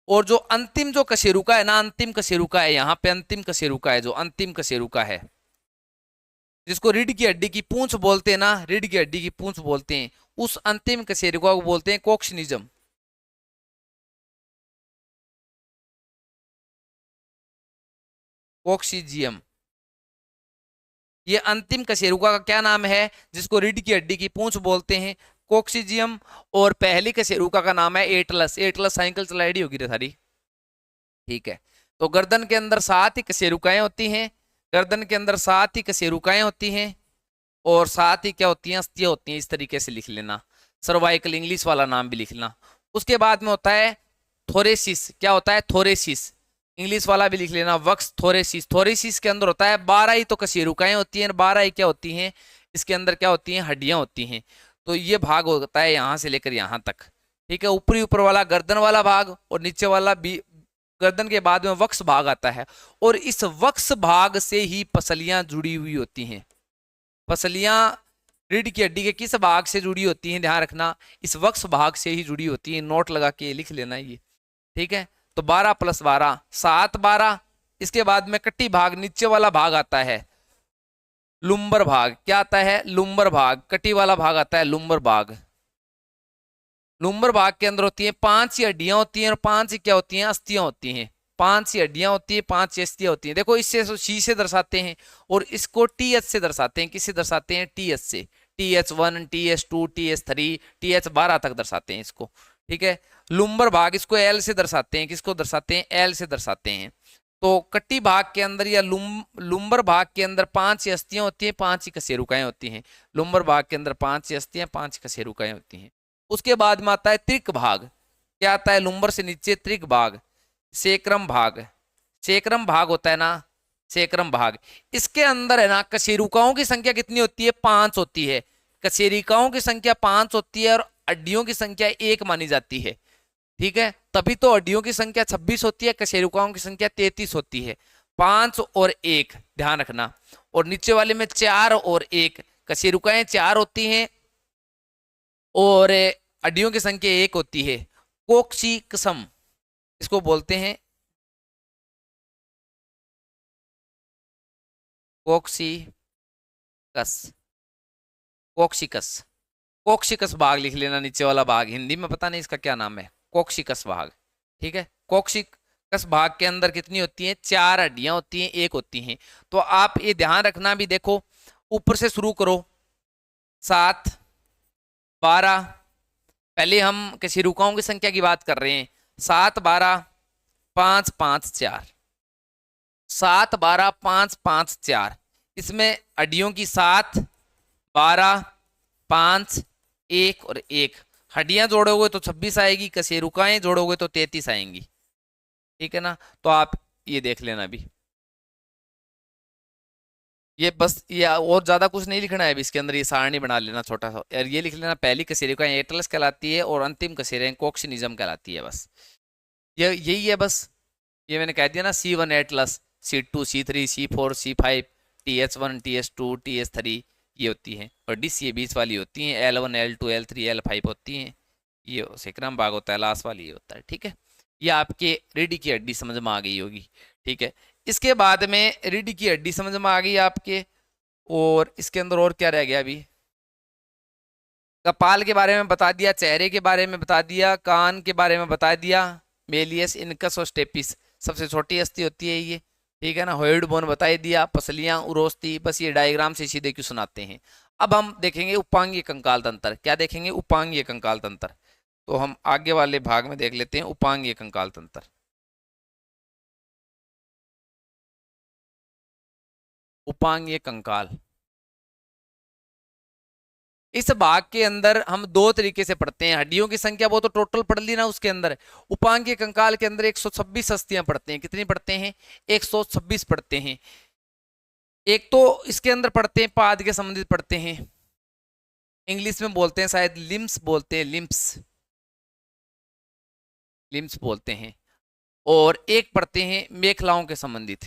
और जो अंतिम जो कशेरुका है ना, अंतिम कशेरुका है, यहाँ पे अंतिम कशेरुका है, जो अंतिम कशेरुका है, जिसको रीढ़ की हड्डी की पूंछ बोलते हैं ना, रीढ़ की हड्डी की पूंछ बोलते हैं, उस अंतिम कशेरुका को बोलते हैं कोक्सिनिज्म, कोक्सिजियम। ये अंतिम कशेरुका का क्या नाम है, जिसको रीढ़ की हड्डी की पूंछ बोलते हैं, कोक्सिजियम। और पहली कशेरुका का नाम है एटलस। एटलस साइकिल चलाइडी होगी रे सारी। ठीक है, तो गर्दन के अंदर 7 ही कशेरुकाएं होती हैं, गर्दन के अंदर 7 ही कशेरुकाएं होती हैं, और 7 ही क्या होती हैं, अस्थियां होती हैं। इस तरीके से लिख लेना, सर्वाइकल इंग्लिश वाला नाम भी लिखना। उसके बाद में होता है थोरेसिस। क्या होता है, थोरेसिस, इंग्लिश वाला भी लिख लेना, वक्स थोरेसिस। थोरेसिस के अंदर होता है 12 ही तो कशेरुकाएं होती हैं, 12 ही क्या होती हैं, इसके अंदर क्या होती हैं, हड्डियां होती हैं। तो ये भाग होता है यहां से लेकर यहां तक। ठीक है, ऊपरी ऊपर वाला गर्दन वाला भाग और नीचे वाला गर्दन के बाद में वक्ष भाग आता है, और इस वक्ष भाग से ही पसलियां जुड़ी हुई होती हैं। पसलियां रीढ़ की हड्डी के किस भाग से जुड़ी होती हैं, ध्यान रखना, इस वक्ष भाग से ही जुड़ी होती है। नोट लगा के लिख लेना ये। ठीक है, तो 12 + 12 7, 12। इसके बाद में कट्टी भाग, नीचे वाला भाग आता है लुम्बर भाग। क्या आता है? लुम्बर भाग। कटी वाला भाग आता है लुम्बर भाग। लुम्बर भाग के अंदर होती है 5 ही हड्डियां होती हैं, और 5 ही क्या होती हैं? अस्थियां होती हैं। 5 ही हड्डियां होती है, 5 ही अस्थियां होती हैं। देखो, इससे सी से दर्शाते हैं, और इसको TH से दर्शाते हैं। किससे दर्शाते हैं? TH से। TH1, TH2, TH3, TH12 तक दर्शाते हैं इसको। ठीक है, लुम्बर भाग इसको L से दर्शाते हैं। किसको दर्शाते हैं? L से दर्शाते हैं। तो कट्टी भाग के अंदर या लुम्बर भाग के अंदर 5 ही अस्थियां होती हैं, 5 ही कशेरुकाएं होती हैं। लुम्बर भाग के अंदर 5 ही अस्थियां, 5 कशेरुकाएं होती हैं। उसके बाद में आता है त्रिक भाग। क्या आता है? लुम्बर से नीचे त्रिक भाग। सेक्रम भाग। सेक्रम भाग होता है ना, सेक्रम भाग। इसके अंदर है ना, कशेरुकाओं की संख्या कितनी होती है? 5 होती है। कशेरुकाओं की संख्या 5 होती है, और हड्डियों की संख्या 1 मानी जाती है। ठीक है, तभी तो हड्डियों की संख्या 26 होती है, कशेरुकाओं की संख्या 33 होती है। 5 और 1, ध्यान रखना। और नीचे वाले में 4 और 1, कशेरुकाएं 4 होती हैं और हड्डियों की संख्या 1 होती है। कोक्सीकसम इसको बोलते हैं, कोक्सीकस। कोक्सिकस। कोक्सिकस भाग लिख लेना, नीचे वाला भाग। हिंदी में पता नहीं इसका क्या नाम है, कोक्सिकस भाग। ठीक है, कोक्सिकस भाग के अंदर कितनी होती हैं? 4 हड्डियां होती हैं, 1 होती हैं। तो आप ये ध्यान रखना भी। देखो, ऊपर से शुरू करो। 7, 12। पहले हम कशेरुकाओं की संख्या की बात कर रहे हैं। 7, 12, 5, 5, 4। 7, 12, 5, 5, 4। इसमें हड्डियों की 7, 12, 5, 1 और 1। हड्डियां जोड़ोगे तो 26 आएगी, कशेरुकाएं जोड़ोगे तो 33 आएंगी। ठीक है ना, तो आप ये देख लेना भी। ये बस, ये और ज्यादा कुछ नहीं लिखना है अभी इसके अंदर। ये सारणी बना लेना छोटा सा, और ये लिख लेना, पहली कशेरुकाएं एटलस कहलाती है, और अंतिम कशेरुकाएं कोक्सिनिज्म कहलाती है। बस ये यही है बस। ये मैंने कह दिया ना, C1 Atlas, C2, C3, C4, C5, TH1, TH2, TH3 ये होती हैं, और डिस ये बीच वाली होती हैं। L1, L2, L3, L5 होती हैं। ये सेक्रम भाग होता है, लास्ट वाली ये होता है। ठीक है, ये आपके रीढ़ की हड्डी समझ में आ गई होगी। ठीक है, इसके बाद में रीढ़ की हड्डी समझ में आ गई आपके, और इसके अंदर और क्या रह गया अभी? कपाल के बारे में बता दिया, चेहरे के बारे में बता दिया, कान के बारे में बता दिया। मेलियस, इनकस और स्टेपिस सबसे छोटी अस्थि होती है ये। ठीक है ना, हयोइड बोन बता दिया, पसलियां, उरोस्थी। बस ये डायग्राम से सीधे क्यों सुनाते हैं। अब हम देखेंगे उपांगीय कंकाल तंत्र। क्या देखेंगे? उपांगीय कंकाल तंत्र। तो हम आगे वाले भाग में देख लेते हैं उपांगीय कंकाल तंत्र। उपांगीय कंकाल, इस भाग के अंदर हम 2 तरीके से पढ़ते हैं। हड्डियों की संख्या वो तो टोटल पढ़ ली ना उसके अंदर। उपांगीय कंकाल के अंदर 126 अस्थियां पढ़ते हैं। कितनी पढ़ते हैं? 126 पढ़ते हैं। एक तो इसके अंदर पढ़ते हैं, पाद के संबंधित पढ़ते हैं, इंग्लिश में बोलते हैं शायद लिम्स बोलते हैं, लिम्स, लिम्स बोलते हैं। और एक पढ़ते हैं मेखलाओं के संबंधित,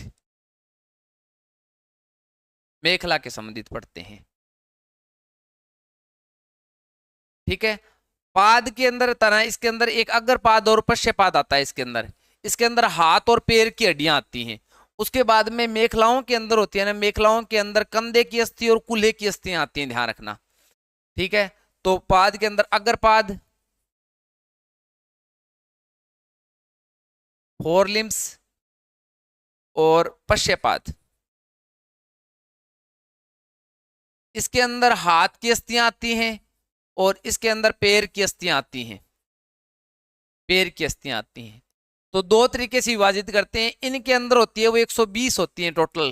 मेखला के संबंधित पढ़ते हैं। ठीक है, पाद के अंदर तना, इसके अंदर एक अग्र पाद और पश्य पाद आता है इसके अंदर। इसके अंदर हाथ और पैर की हड्डियां आती हैं। उसके बाद में मेखलाओं के अंदर होती है ना, मेखलाओं के अंदर कंधे की अस्थि और कूल्हे की अस्थियां आती हैं, ध्यान रखना। ठीक है, तो पाद के अंदर अग्र पाद, फोरलिम्स और पश्यपाद। इसके अंदर हाथ की अस्थियां आती हैं, और इसके अंदर पैर की अस्थियां आती हैं, पैर की अस्थियां आती हैं। तो 2 तरीके से विभाजित करते हैं। इनके अंदर होती है वो 120 होती है टोटल।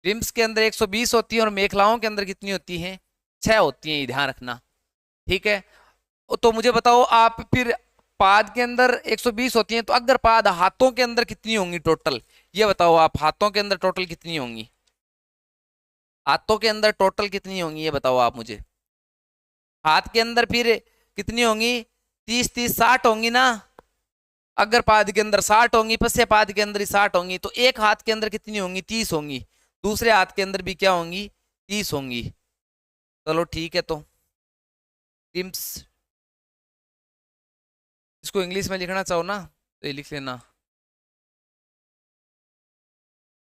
रिम्स के अंदर 120 होती है, और मेखलाओं के अंदर कितनी होती हैं? 6 होती हैं, ध्यान रखना। ठीक है, तो मुझे बताओ आप फिर, पाद के अंदर 120 होती हैं, तो अगर पाद हाथों के अंदर कितनी होंगी टोटल? ये बताओ आप, हाथों के अंदर टोटल कितनी होंगी? हाथों के अंदर टोटल कितनी होंगी ये बताओ आप मुझे। हाथ के अंदर फिर कितनी होंगी, 30 30 60 होंगी ना। अगर पाद के अंदर 60 होंगी, पश्य पाद के अंदर ही 60 होंगी, तो एक हाथ के अंदर कितनी होंगी, 30 होंगी। दूसरे हाथ के अंदर भी क्या होंगी, 30 होंगी। चलो ठीक है, तो टिम्स, इसको इंग्लिश में लिखना चाहो ना तो ये लिख लेना,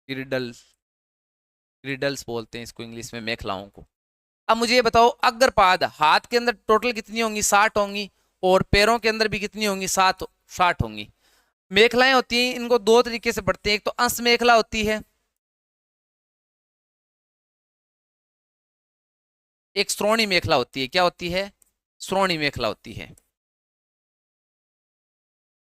ग्रिडल्स, ग्रिडल्स बोलते हैं इसको इंग्लिश में मेखलाओं को। अब मुझे ये बताओ, अग्रपाद हाथ के अंदर टोटल कितनी होंगी, 60 होंगी, और पैरों के अंदर भी कितनी होंगी, 60 होंगी। मेखलाएं होती हैं, इनको दो तरीके से पढ़ते हैं। एक तो अंश मेखला होती है, एक श्रोणी मेखला होती है। क्या होती है, श्रोणी मेखला होती है।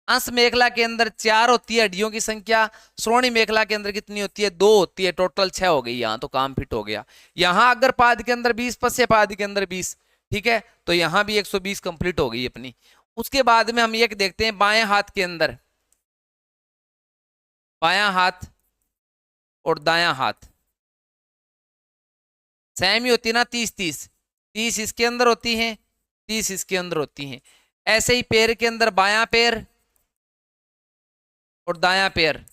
अंश मेखला के अंदर 4 होती है हड्डियों की संख्या, श्रोणी मेखला के अंदर कितनी होती है, 2 होती है, टोटल 6 हो गई। यहाँ तो काम फिट हो गया। यहाँ अगर पाद के अंदर 20, पश्य पाद के अंदर 20, ठीक है, तो यहाँ भी 120 कंप्लीट हो गई अपनी। उसके बाद में हम ये देखते हैं बाएं हाथ के अंदर, बायां हाथ और दायां हाथ सेम ही होती है ना, 30 30, 30 इसके अंदर होती हैं, 30 इसके अंदर होती हैं। ऐसे ही पैर के अंदर बायां पैर और दायां पैर,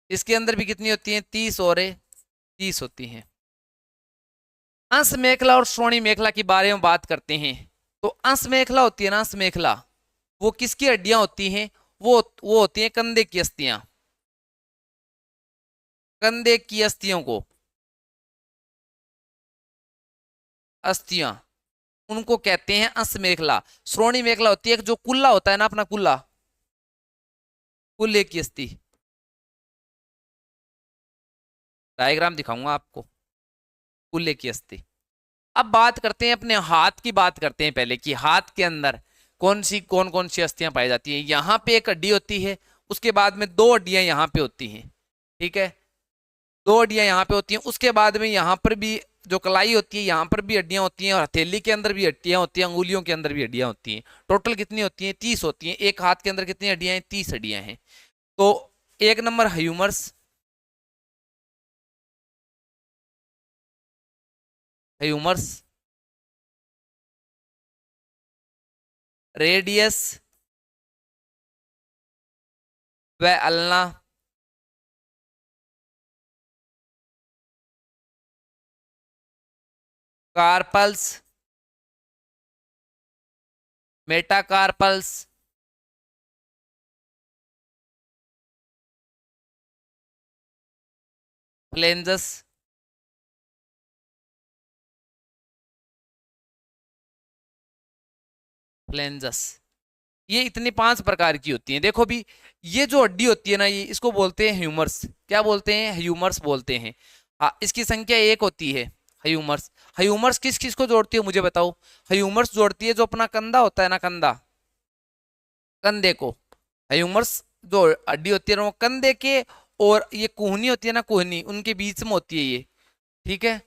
इसके अंदर भी कितनी होती हैं, 30 और 30 होती हैं। अंश मेखला और श्रोणी मेखला के बारे में बात करते हैं। तो अंश मेखला होती है ना, अंश मेखला, वो किसकी हड्डियां होती हैं, वो होती हैं कंधे की अस्थियां, कंधे की अस्थियों को, अस्थियां, उनको कहते हैं अंश मेखला। श्रोणी मेखला होती है जो कुल्ला होता है ना, अपना कुल्ला, कुल्ले की अस्थि, डायग्राम दिखाऊंगा आपको, कुल्ले की अस्थि। अब बात करते हैं अपने हाथ की, बात करते हैं पहले कि हाथ के अंदर कौन कौन सी अस्थियां पाई जाती हैं। यहाँ पे एक हड्डी होती है, उसके बाद में 2 हड्डियां यहाँ पे होती हैं, ठीक है, 2 हड्डियां यहाँ पे होती हैं। उसके बाद में यहाँ पर भी जो कलाई होती है, यहाँ पर भी हड्डियां होती हैं, और हथेली के अंदर भी हड्डियां होती हैं, अंगुलियों के अंदर भी हड्डियां होती हैं। टोटल कितनी होती हैं, 30 होती हैं। एक हाथ के अंदर कितनी हड्डियां हैं, 30 हड्डियां हैं। तो एक नंबर ह्यूमरस, ह्यूमरस, रेडियस व अल्ना, कार्पल्स, मेटाकार्पल्स, फ्लेंजस, फ्लेंजस, ये इतनी 5 प्रकार की होती हैं। देखो भी, ये जो हड्डी होती है ना, ये इसको बोलते हैं ह्यूमर्स। क्या बोलते हैं, ह्यूमर्स बोलते हैं। हाँ, इसकी संख्या 1 होती है, ह्यूमर्स। ह्यूमर्स किस किस को जोड़ती है मुझे बताओ। ह्यूमर्स जोड़ती है जो अपना कंधा होता है ना, कंधा, कंधे को। ह्यूमर्स जो हड्डी होती है ना, वो कंधे के, और ये कुहनी होती है ना, कुहनी, उनके बीच में होती है ये, ठीक है।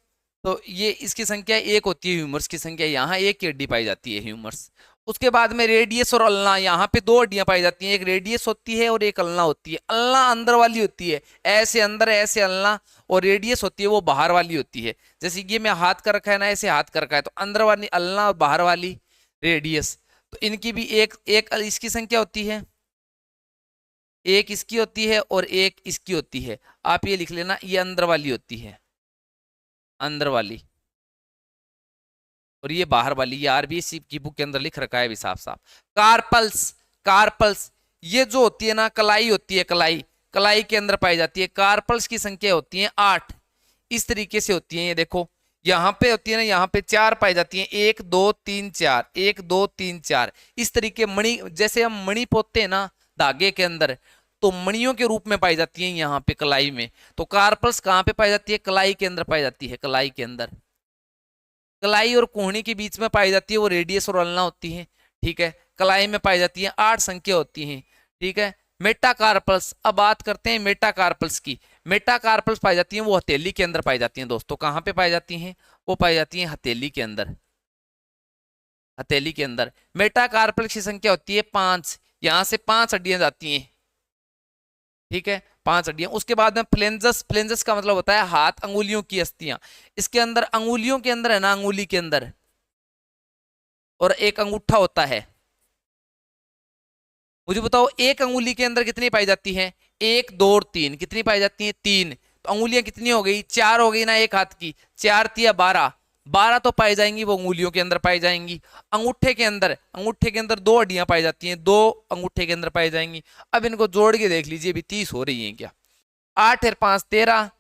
तो ये इसकी संख्या 1 होती है, ह्यूमर्स की संख्या। यहाँ एक ही हड्डी पाई जाती है, ह्यूमर्स। उसके बाद में रेडियस और अल्ना, यहाँ पे 2 हड्डियां पाई जाती हैं, एक रेडियस होती है और एक अल्ना होती है। अल्ना अंदर वाली होती है, ऐसे अंदर ऐसे अल्ना, और रेडियस होती है वो बाहर वाली होती है। जैसे ये मैं हाथ कर रखा है ना, ऐसे हाथ कर रखा है, तो अंदर वाली अल्ना और बाहर वाली रेडियस। तो इनकी भी एक एक इसकी संख्या होती है, एक इसकी होती है और एक इसकी होती है। आप ये लिख लेना, ये अंदर वाली होती है, अंदर वाली, और ये बाहर वाली। ये आरबीएससी की बुक के अंदर लिख रखा है भी साफ साफ। कार्पल्स, कार्पल्स ये जो होती है ना, कलाई होती है, कलाई, कलाई के अंदर पाई जाती है। कार्पल्स की संख्या होती है 8, इस तरीके से होती है। ये देखो, यहाँ पे होती है ना, यहाँ पे 4 पाई जाती है, 1 2 3 4, 1 2 3 4, इस तरीके। मणि, जैसे हम मणि पोते हैं ना धागे के अंदर, तो मणियों के रूप में पाई जाती है यहाँ पे कलाई में। तो कार्पल्स कहाँ पे पाई जाती है, कलाई के अंदर पाई जाती है, कलाई के अंदर। कलाई और कोहनी के बीच में पाई जाती है वो रेडियस और अल्ना होती है, ठीक है। कलाई में पाई जाती है, 8 संख्या होती है, ठीक है। मेटाकार्पल्स, अब बात करते हैं मेटाकार्पल्स की। मेटाकार्पल्स पाई जाती हैं वो हथेली के अंदर पाई जाती हैं दोस्तों। कहाँ पे पाई जाती हैं, वो पाई जाती हैं हथेली के अंदर, हथेली के अंदर। मेटाकार्पल्स की संख्या होती है 5, यहाँ से 5 हड्डियां जाती हैं, ठीक है। 5 हड्डियां। उसके बाद में फ्लेंजस, फ्लेंजस का मतलब होता है हाथ, अंगुलियों की अस्थियां। इसके अंदर अंगुलियों के अंदर है ना, अंगुली के अंदर, और एक अंगूठा होता है। मुझे बताओ एक अंगुली के अंदर कितनी पाई जाती है? 1 2 और 3, कितनी पाई जाती है? 3। तो अंगुलियां कितनी हो गई? 4 हो गई ना एक हाथ की, 4 तिया 12, 12 तो पाई जाएंगी, वो अंगुलियों के अंदर पाई जाएंगी। अंगूठे के अंदर, अंगूठे के अंदर 2 हड्डियां पाई जाती हैं, 2 अंगूठे के अंदर पाई जाएंगी। अब इनको जोड़ के देख लीजिए, अभी 30 हो रही है क्या? 8 और 5 13,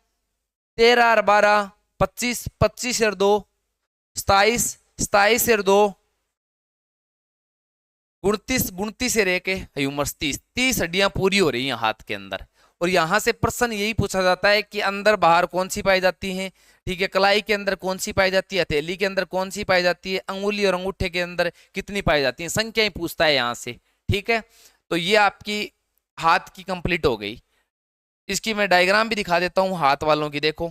13 और 12 25, 25 और 2 27, 27 और 2 29, 29 से रह के ह्यूमरस 30, 30 हड्डियां पूरी हो रही हैं हाथ के अंदर। और यहां से प्रश्न यही पूछा जाता है कि अंदर बाहर कौन सी पाई जाती हैं, ठीक है, कलाई के अंदर कौन सी पाई जाती है, हथेली के अंदर कौन सी पाई जाती है, अंगुली और अंगूठे के अंदर कितनी पाई जाती है, संख्याएं पूछता है यहां से। ठीक है, तो ये आपकी हाथ की कंप्लीट हो गई। इसकी मैं डायग्राम भी दिखा देता हूँ हाथ वालों की, देखो,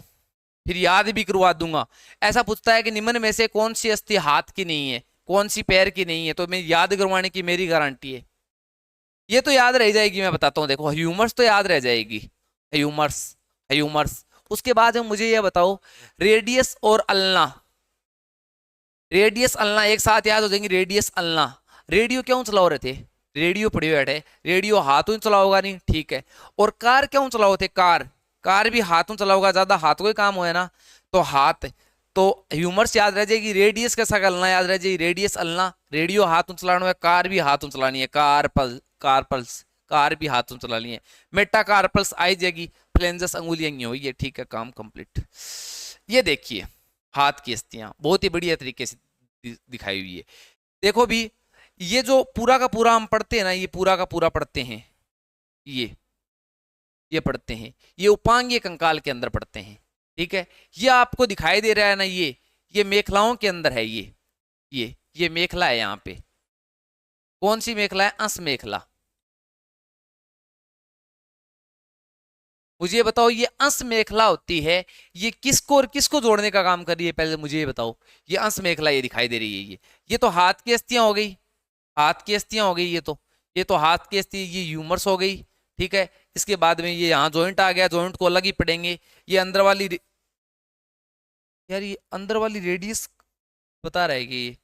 फिर याद भी करवा दूंगा। ऐसा पूछता है कि निम्न में से कौन सी अस्थि हाथ की नहीं है, कौन सी पैर की नहीं है, तो मैं याद करवाने की मेरी गारंटी है। ये तो याद रह जाएगी, मैं बताता हूँ, देखो ह्यूमर्स तो याद रह जाएगी, ह्यूमर्स, ह्यूमर्स। उसके बाद में मुझे ये बताओ, रेडियस और अल्ना, रेडियस अल्ना एक साथ याद हो जाएंगे। रेडियस अल्ना, रेडियो क्यों चलाओ रहे थे? रेडियो पड़ी बैठे, रेडियो हाथों चलाओगा नहीं, ठीक है। और कार क्यों चलाओ थे? कार, कार भी हाथों चलाओगा, ज्यादा हाथों का काम हो ना, तो हाथ, तो ह्यूमर्स याद रह जाएगी। रेडियस कैसा अल्ना याद रह जाएगी, रेडियस अल्ना, रेडियो हाथों चलाना है, कार भी हाथों चलानी है, कार पल, कार पल्स, कार भी हाथों चलानी है, मेटा कार पल्स आई जाएगी, फ्लेंजस अंगुलियां हुई है, ठीक है, काम कंप्लीट। ये देखिए हाथ की अस्थियां बहुत ही बढ़िया तरीके से दिखाई हुई है। देखो भी, ये जो पूरा का पूरा हम पढ़ते हैं ना, ये पूरा का पूरा पढ़ते हैं, ये पढ़ते हैं, ये उपांगीय कंकाल के अंदर पढ़ते हैं, ठीक है। ये आपको दिखाई दे रहा है ना, ये मेखलाओं के अंदर है, ये मेखला है यहाँ पे। कौन सी मेखला है? अंश मेखला। मुझे ये बताओ, ये अंश मेखला होती है, ये किसको और किसको जोड़ने का काम कर रही है? पहले मुझे ये बताओ, ये अंश मेखला ये दिखाई दे रही है, ये तो हाथ की अस्थियां हो गई, हाथ की अस्थियां हो गई, ये तो हाथ की अस्थि, ये ह्यूमर्स हो गई, ठीक है। इसके बाद में ये यहाँ जॉइंट आ गया, जॉइंट को अलग ही पढ़ेंगे। ये अंदर वाली, यार ये अंदर वाली रेडियस बता रहा है कि ये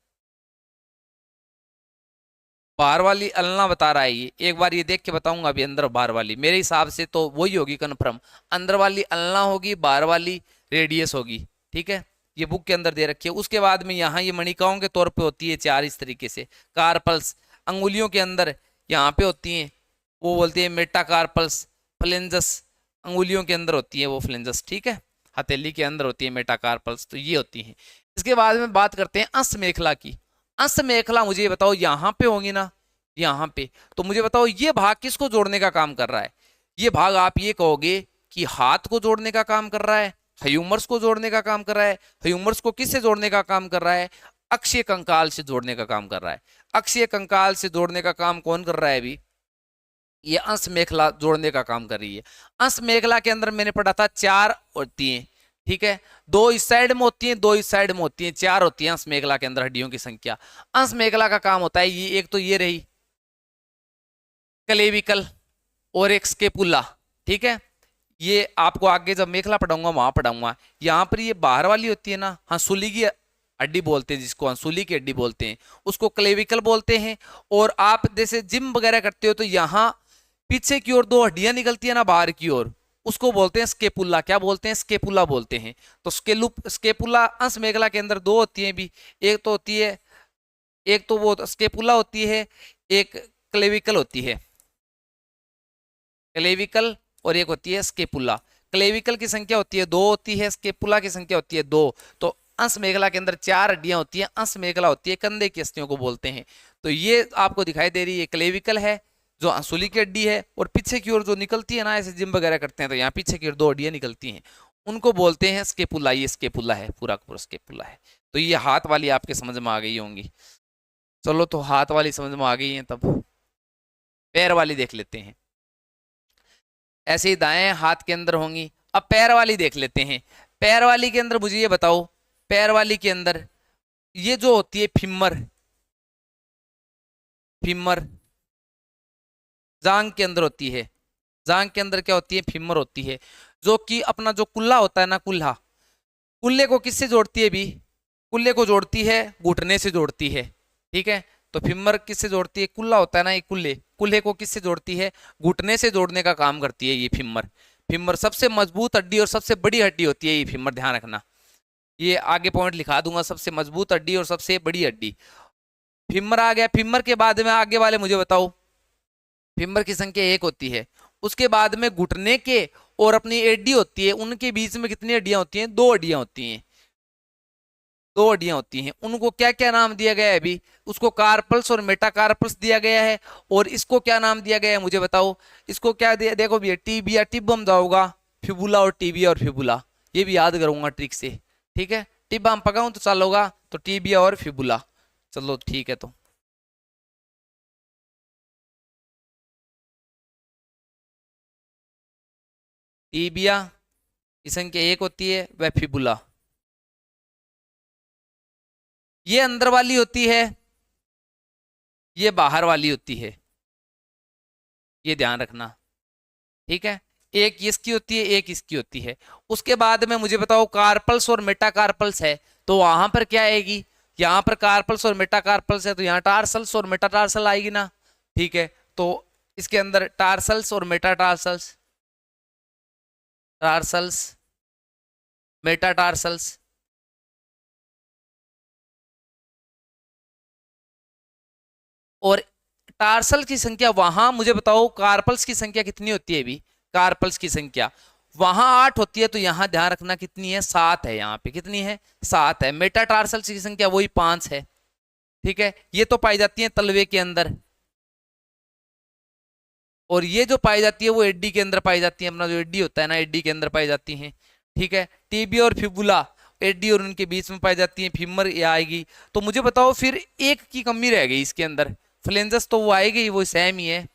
बाहर वाली अल्ना बता रहा है, ये एक बार ये देख के बताऊंगा अभी। अंदर बाहर वाली मेरे हिसाब से तो वही होगी कन्फर्म, अंदर वाली अल्ना होगी, बाहर वाली रेडियस होगी, ठीक है। ये बुक के अंदर दे रखी है। उसके बाद में यहाँ ये मणिकाओं के तौर पे होती है 4 इस तरीके से। कार्पल्स अंगुलियों के अंदर यहाँ पे होती हैं, वो बोलती है मेटाकार्पल्स। फ्लेंजस अंगुलियों के अंदर होती है वो फ्लेंजस, ठीक है। हथेली के अंदर होती है मेटाकार्पल्स, तो ये होती है। इसके बाद में बात करते हैं अंश मेखला की। अंश मेखला मुझे बताओ यहाँ पे होंगी ना, यहाँ पे, तो मुझे बताओ ये भाग किसको जोड़ने का काम कर रहा है? ये भाग आप ये कहोगे कि हाथ को जोड़ने का काम कर रहा है, ह्यूमर्स को जोड़ने का काम कर रहा है। ह्यूमर्स को किससे जोड़ने का काम कर रहा है? अक्षीय कंकाल से जोड़ने का काम कर रहा है। अक्षीय कंकाल से जोड़ने का काम कौन कर रहा है? अभी ये अंश मेखला जोड़ने का काम कर रही है। अंश मेखला के अंदर मैंने पढ़ा था 4 होती हैं, ठीक है। 2 इस साइड में होती हैं, 2 इस साइड में होती हैं, 4 होती है अंश मेखला के अंदर हड्डियों की संख्या। अंश मेखला का काम होता है, ये एक तो ये रही क्लेविकल और एक स्केपुला, ठीक है। ये आपको आगे जब मेखला पढ़ाऊंगा वहां पढ़ाऊंगा। यहाँ पर ये बाहर वाली होती है ना, हंसुली की हड्डी बोलते हैं, जिसको हंसुली की हड्डी बोलते हैं, उसको क्लेविकल बोलते हैं। और आप जैसे जिम वगैरह करते हो तो यहाँ पीछे की ओर 2 हड्डियां निकलती है ना बाहर की ओर, उसको बोलते हैं स्केपुला। क्या बोलते हैं? स्केपुला बोलते हैं। तो स्केपुला अंश मेखला के अंदर 2 होती हैं भी, एक तो होती है, एक तो वो स्केपुला होती है, एक क्लेविकल होती है, क्लेविकल, और एक होती है स्केपुला। क्लेविकल की संख्या होती है 2 होती है, स्केपुला की संख्या होती है 2। तो अंश मेखला के अंदर 4 हड्डियां होती हैं। अंश मेखला होती है कंधे की अस्थियों को बोलते हैं। तो ये आपको दिखाई दे रही है क्लेविकल है जो हंसुली की हड्डी है, और पीछे की ओर जो निकलती है ना, ऐसे जिम वगैरह करते हैं तो यहाँ पीछे की ओर 2 हड्डियां निकलती हैं, उनको बोलते हैं स्केपुला। ये स्केपुला है, पूरा का पूरा स्केपुला है। तो ये हाथ वाली आपके समझ में आ गई होंगी। चलो, तो हाथ वाली समझ में आ गई है, तब पैर वाली देख लेते हैं। ऐसे ही दाएं हाथ के अंदर होंगी। अब पैर वाली देख लेते हैं। पैर वाली के अंदर मुझे ये बताओ, पैर वाली के अंदर ये जो होती है फीमर, फीमर जांग के अंदर होती है, जांग के अंदर क्या होती है, फीमर होती है, जो कि अपना जो कुल्ला होता है ना, कुल्ला, कुल्ले को किससे जोड़ती है भी, कुल्ले को जोड़ती है घुटने से जोड़ती है। ठीक है, तो फीमर किससे जोड़ती है, कुल्ला होता है ना ये, कुल्ले, कुल्ले को किससे जोड़ती है, घुटने से जोड़ने का काम करती है ये फीमर। फीमर सबसे मजबूत हड्डी और सबसे बड़ी हड्डी होती है ये फीमर, ध्यान रखना। ये आगे पॉइंट लिखा दूंगा, सबसे मजबूत हड्डी और सबसे बड़ी हड्डी। फीमर आ गया, फीमर के बाद में आगे वाले मुझे बताओ, फीमर की संख्या एक होती है। उसके बाद में घुटने के और अपनी एडी होती है, उनके बीच में कितनी हड्डियां होती हैं, दो हड्डियां होती हैं, दो हड्डियां होती हैं। उनको क्या क्या नाम दिया गया है अभी, उसको कार्पल्स और मेटाकार्पल्स दिया गया है। और इसको क्या नाम दिया गया है मुझे बताओ, इसको क्या दिया, देखो भैया टीबिया, टिब्बम जाओगा, फिबुला और टीबिया और फिबुला, ये भी याद करूंगा ट्रिक से। ठीक है, टिब्बा हम पकाऊं तो चलोगा, तो टीबिया और फिबुला, चलो ठीक है। तो टीबिया की संख्या एक होती है, वह फिबुला ये अंदर वाली होती है, ये बाहर वाली होती है, ये ध्यान रखना। ठीक है, एक इसकी होती है, एक इसकी होती है। उसके बाद में मुझे बताओ कार्पल्स और मेटाकार्पल्स है, तो वहां पर क्या आएगी, यहाँ पर कार्पल्स और मेटाकार्पल्स है तो यहाँ टार्सल्स और मेटाटार्सल आएगी ना। ठीक है, तो इसके अंदर टार्सल्स और मेटाटार्सल्स, टार्सल्स, मेटाटार्सल्स, और टार्सल की संख्या वहां मुझे बताओ, कार्पल्स की संख्या कितनी होती है अभी, कार्पल्स की संख्या वहां 8 होती है, तो यहां ध्यान रखना कितनी है, 7 है, यहाँ पे कितनी है, 7 है। मेटाटार्सल्स की संख्या वही 5 है। ठीक है, ये तो पाई जाती है तलवे के अंदर, और ये जो पाई जाती है वो एडी के अंदर पाई जाती है, अपना जो एडी होता है ना, एडी के अंदर पाई जाती है। ठीक है, टीबी और फिबुला एडी और उनके बीच में पाई जाती है, फीमर ये आएगी। तो मुझे बताओ फिर एक की कमी रह गई इसके अंदर, फ्लेंजस तो वो आएगी, वो सेम ही है।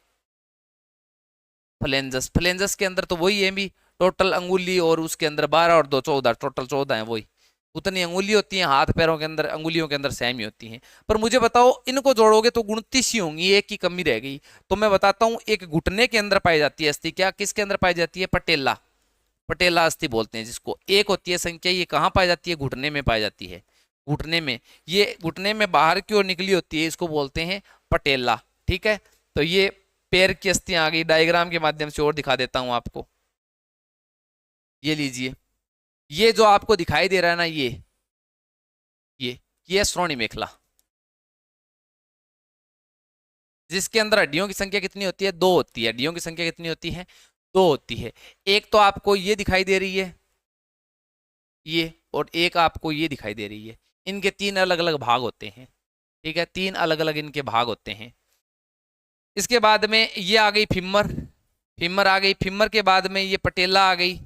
फ्लेंजस, फ्लेंजस के अंदर तो वही है भी, टोटल अंगुली और उसके अंदर 12 और 2 14, टोटल 14 है, वही उतनी अंगुली होती है, हाथ पैरों के अंदर अंगुलियों के अंदर सेम ही होती हैं। पर मुझे बताओ इनको जोड़ोगे तो 29 ही होंगी, एक की कमी रह गई। तो मैं बताता हूं, एक घुटने के अंदर पाई जाती है अस्थि, क्या किसके अंदर पाई जाती है, पटेला, पटेला अस्थि बोलते हैं जिसको। एक होती है संख्या, ये कहाँ पाई जाती है, घुटने में पाई जाती है, घुटने में, ये घुटने में बाहर की ओर निकली होती है, इसको बोलते हैं पटेला। ठीक है, तो ये पैर की अस्थियां आ गई, डायग्राम के माध्यम से और दिखा देता हूं आपको। ये लीजिए, ये जो आपको दिखाई दे रहा है ना, ये ये श्रोणी मेखला, जिसके अंदर हड्डियों की संख्या कितनी होती है, 2 होती है। हड्डियों की संख्या कितनी होती है, 2 होती है। एक तो आपको ये दिखाई दे रही है ये, और एक आपको ये दिखाई दे रही है, इनके 3 अलग अलग भाग होते हैं। ठीक है, 3 अलग अलग इनके भाग होते हैं। इसके बाद में ये आ गई फीमर, फीमर आ गई, फीमर के बाद में ये पटेला आ गई।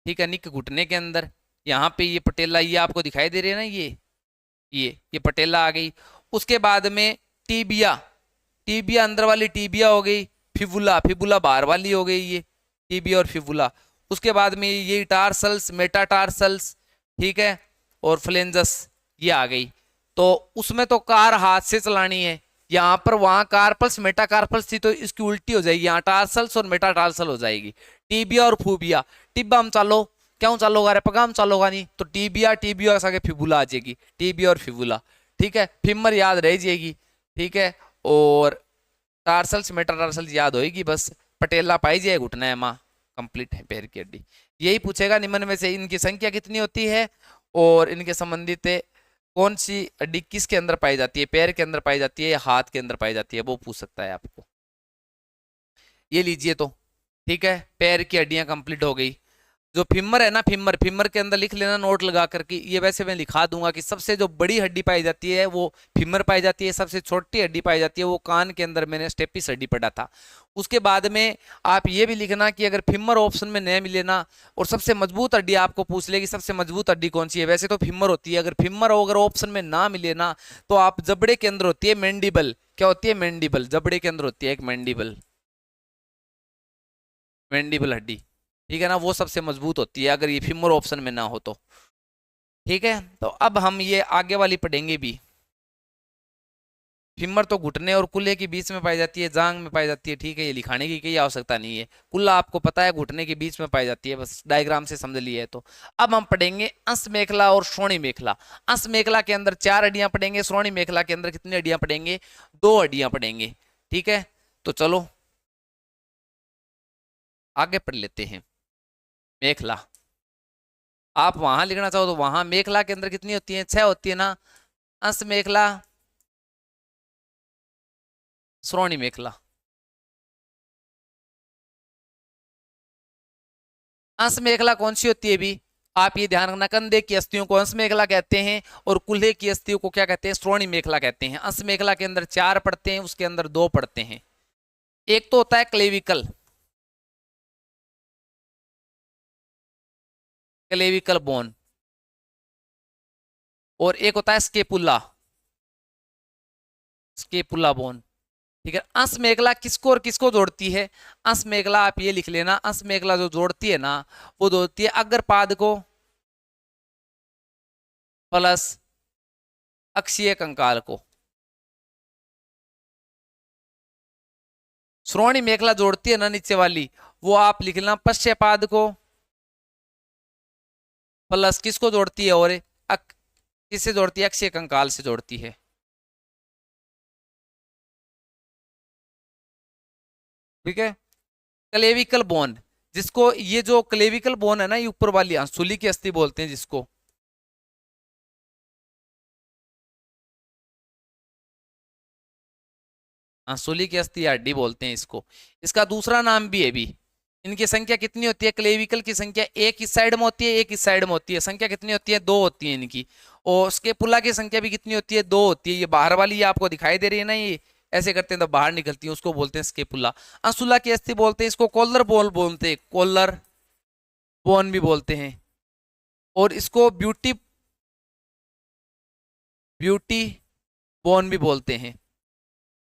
ठीक है, निक घुटने के अंदर, यहाँ पे ये पटेला, ये आपको दिखाई दे रही है ना, ये पटेला आ गई। उसके बाद में टीबिया, टीबिया अंदर वाली टीबिया हो गई, फिबुला, फिबुला बाहर वाली हो गई, ये टीबिया और फिबुला। उसके बाद में ये टार्सल्स, मेटाटार्सल्स, ठीक है, और फ्लेंजस, ये आ गई। तो उसमें तो कार हाथ से चलानी है, यहाँ पर वहां कार्पल्स मेटाकार्पल्स थी तो इसकी उल्टी हो जाएगी, यहाँ टार्सल्स और मेटाटार्सल हो जाएगी, टीबिया और फूबिया। टिब्बा हम चालो, क्यों चालोगा रे, पगाम चालोगा नहीं, तो टीबिया, टीबिया के फिबुला आ जाएगी, टीबिया और फिबुला। ठीक है, फीमर याद रह जाएगी। ठीक है, और टार्सल्स मेटाटार्सल्स याद होएगी बस। पटेला पाई जाए घुटना है माँ, कंप्लीट है पैर की हड्डी। यही पूछेगा निम्न में से इनकी संख्या कितनी होती है और इनके संबंधित कौन सी हड्डी किसके अंदर पाई जाती है, पैर के अंदर पाई जाती है या हाथ के अंदर पाई जाती है, वो पूछ सकता है आपको। ये लीजिए तो, ठीक है, पैर की हड्डियां कंप्लीट हो गई। जो फीमर है ना, फीमर, फीमर के अंदर लिख लेना नोट लगा करके, ये वैसे मैं लिखा दूंगा कि सबसे जो बड़ी हड्डी पाई जाती है वो फीमर पाई जाती है, सबसे छोटी हड्डी पाई जाती है वो कान के अंदर, मैंने स्टेपिस हड्डी पढ़ा था। उसके बाद में आप ये भी लिखना कि अगर फीमर ऑप्शन में नहीं मिले ना, और सबसे मजबूत हड्डी आपको पूछ लेगी सबसे मजबूत हड्डी कौन सी है, वैसे तो फीमर होती है, अगर फीमर अगर ऑप्शन में ना मिले ना, तो आप जबड़े के अंदर होती है मैंडिबल। क्या होती है, मैंडिबल, जबड़े के अंदर होती है एक मैंडिबल, मैंडिबल हड्डी। ठीक है ना, वो सबसे मजबूत होती है अगर ये फीमर ऑप्शन में ना हो तो। ठीक है, तो अब हम ये आगे वाली पढ़ेंगे भी। फीमर तो घुटने और कुल्ले के बीच में पाई जाती है, जांग में पाई जाती है, ठीक है, ये लिखाने की कोई आवश्यकता नहीं है। कुल्ला आपको पता है घुटने के बीच में पाई जाती है, बस डायग्राम से समझ लिया है। तो अब हम पढ़ेंगे अंश मेखला और श्रोणी मेखला। अंश मेखला के अंदर 4 हड्डियां पढ़ेंगे, श्रोणी मेखला के अंदर कितनी हड्डियां पढ़ेंगे, 2 हड्डियां पढ़ेंगे, ठीक है। तो चलो आगे पढ़ लेते हैं। मेखला, आप वहां लिखना चाहो तो वहां, मेखला के अंदर कितनी होती है, 6 होती है ना। अंश मेखला, श्रोणी मेखला। अंश मेखला कौन सी होती है भी, आप ये ध्यान रखना, कंधे की अस्थियों को अंश मेखला कहते हैं और कुल्हे की अस्थियों को क्या कहते हैं, श्रोणी मेखला कहते हैं। अंश मेखला के अंदर 4 पड़ते हैं, उसके अंदर 2 पड़ते हैं। एक तो होता है क्लेविकल, क्लेविकल बोन, और एक होता है स्केपुला, स्केपुला बोन, ठीक है। अंश मेखला किसको और किसको जोड़ती है, अंश मेखला आप ये लिख लेना, अंश मेखला जो जोड़ती है ना, वो जोड़ती है अग्रपाद को प्लस अक्षीय कंकाल को। श्रोणी मेखला जोड़ती है ना नीचे वाली, वो आप लिख लेना पश्चपाद को प्लस किसको जोड़ती है, और किससे जोड़ती है, अक्षीय कंकाल से जोड़ती है, ठीक है। क्लेविकल बोन, जिसको ये जो क्लेविकल बोन है ना, ये ऊपर वाली अंसुली की अस्थि बोलते हैं जिसको, अंसुली की अस्थि या हड्डी बोलते हैं इसको। इसका दूसरा नाम भी है भी। इनकी संख्या कितनी होती है, क्लेविकल की संख्या एक इस साइड में होती है, एक इस साइड में होती है, संख्या कितनी होती है, 2 होती है इनकी। और उसके पुला की संख्या भी कितनी होती है, 2 होती है। ये बाहर वाली ये आपको दिखाई दे रही है ना, ये ऐसे करते हैं तो बाहर निकलती है, उसको बोलते हैं स्केपुला। अंसुला की अस्थि बोलते हैं इसको, कॉलर बोन बोलते हैं, कॉलर बोन भी बोलते हैं। और इसको ब्यूटी ब्यूटी बोन भी बोलते हैं।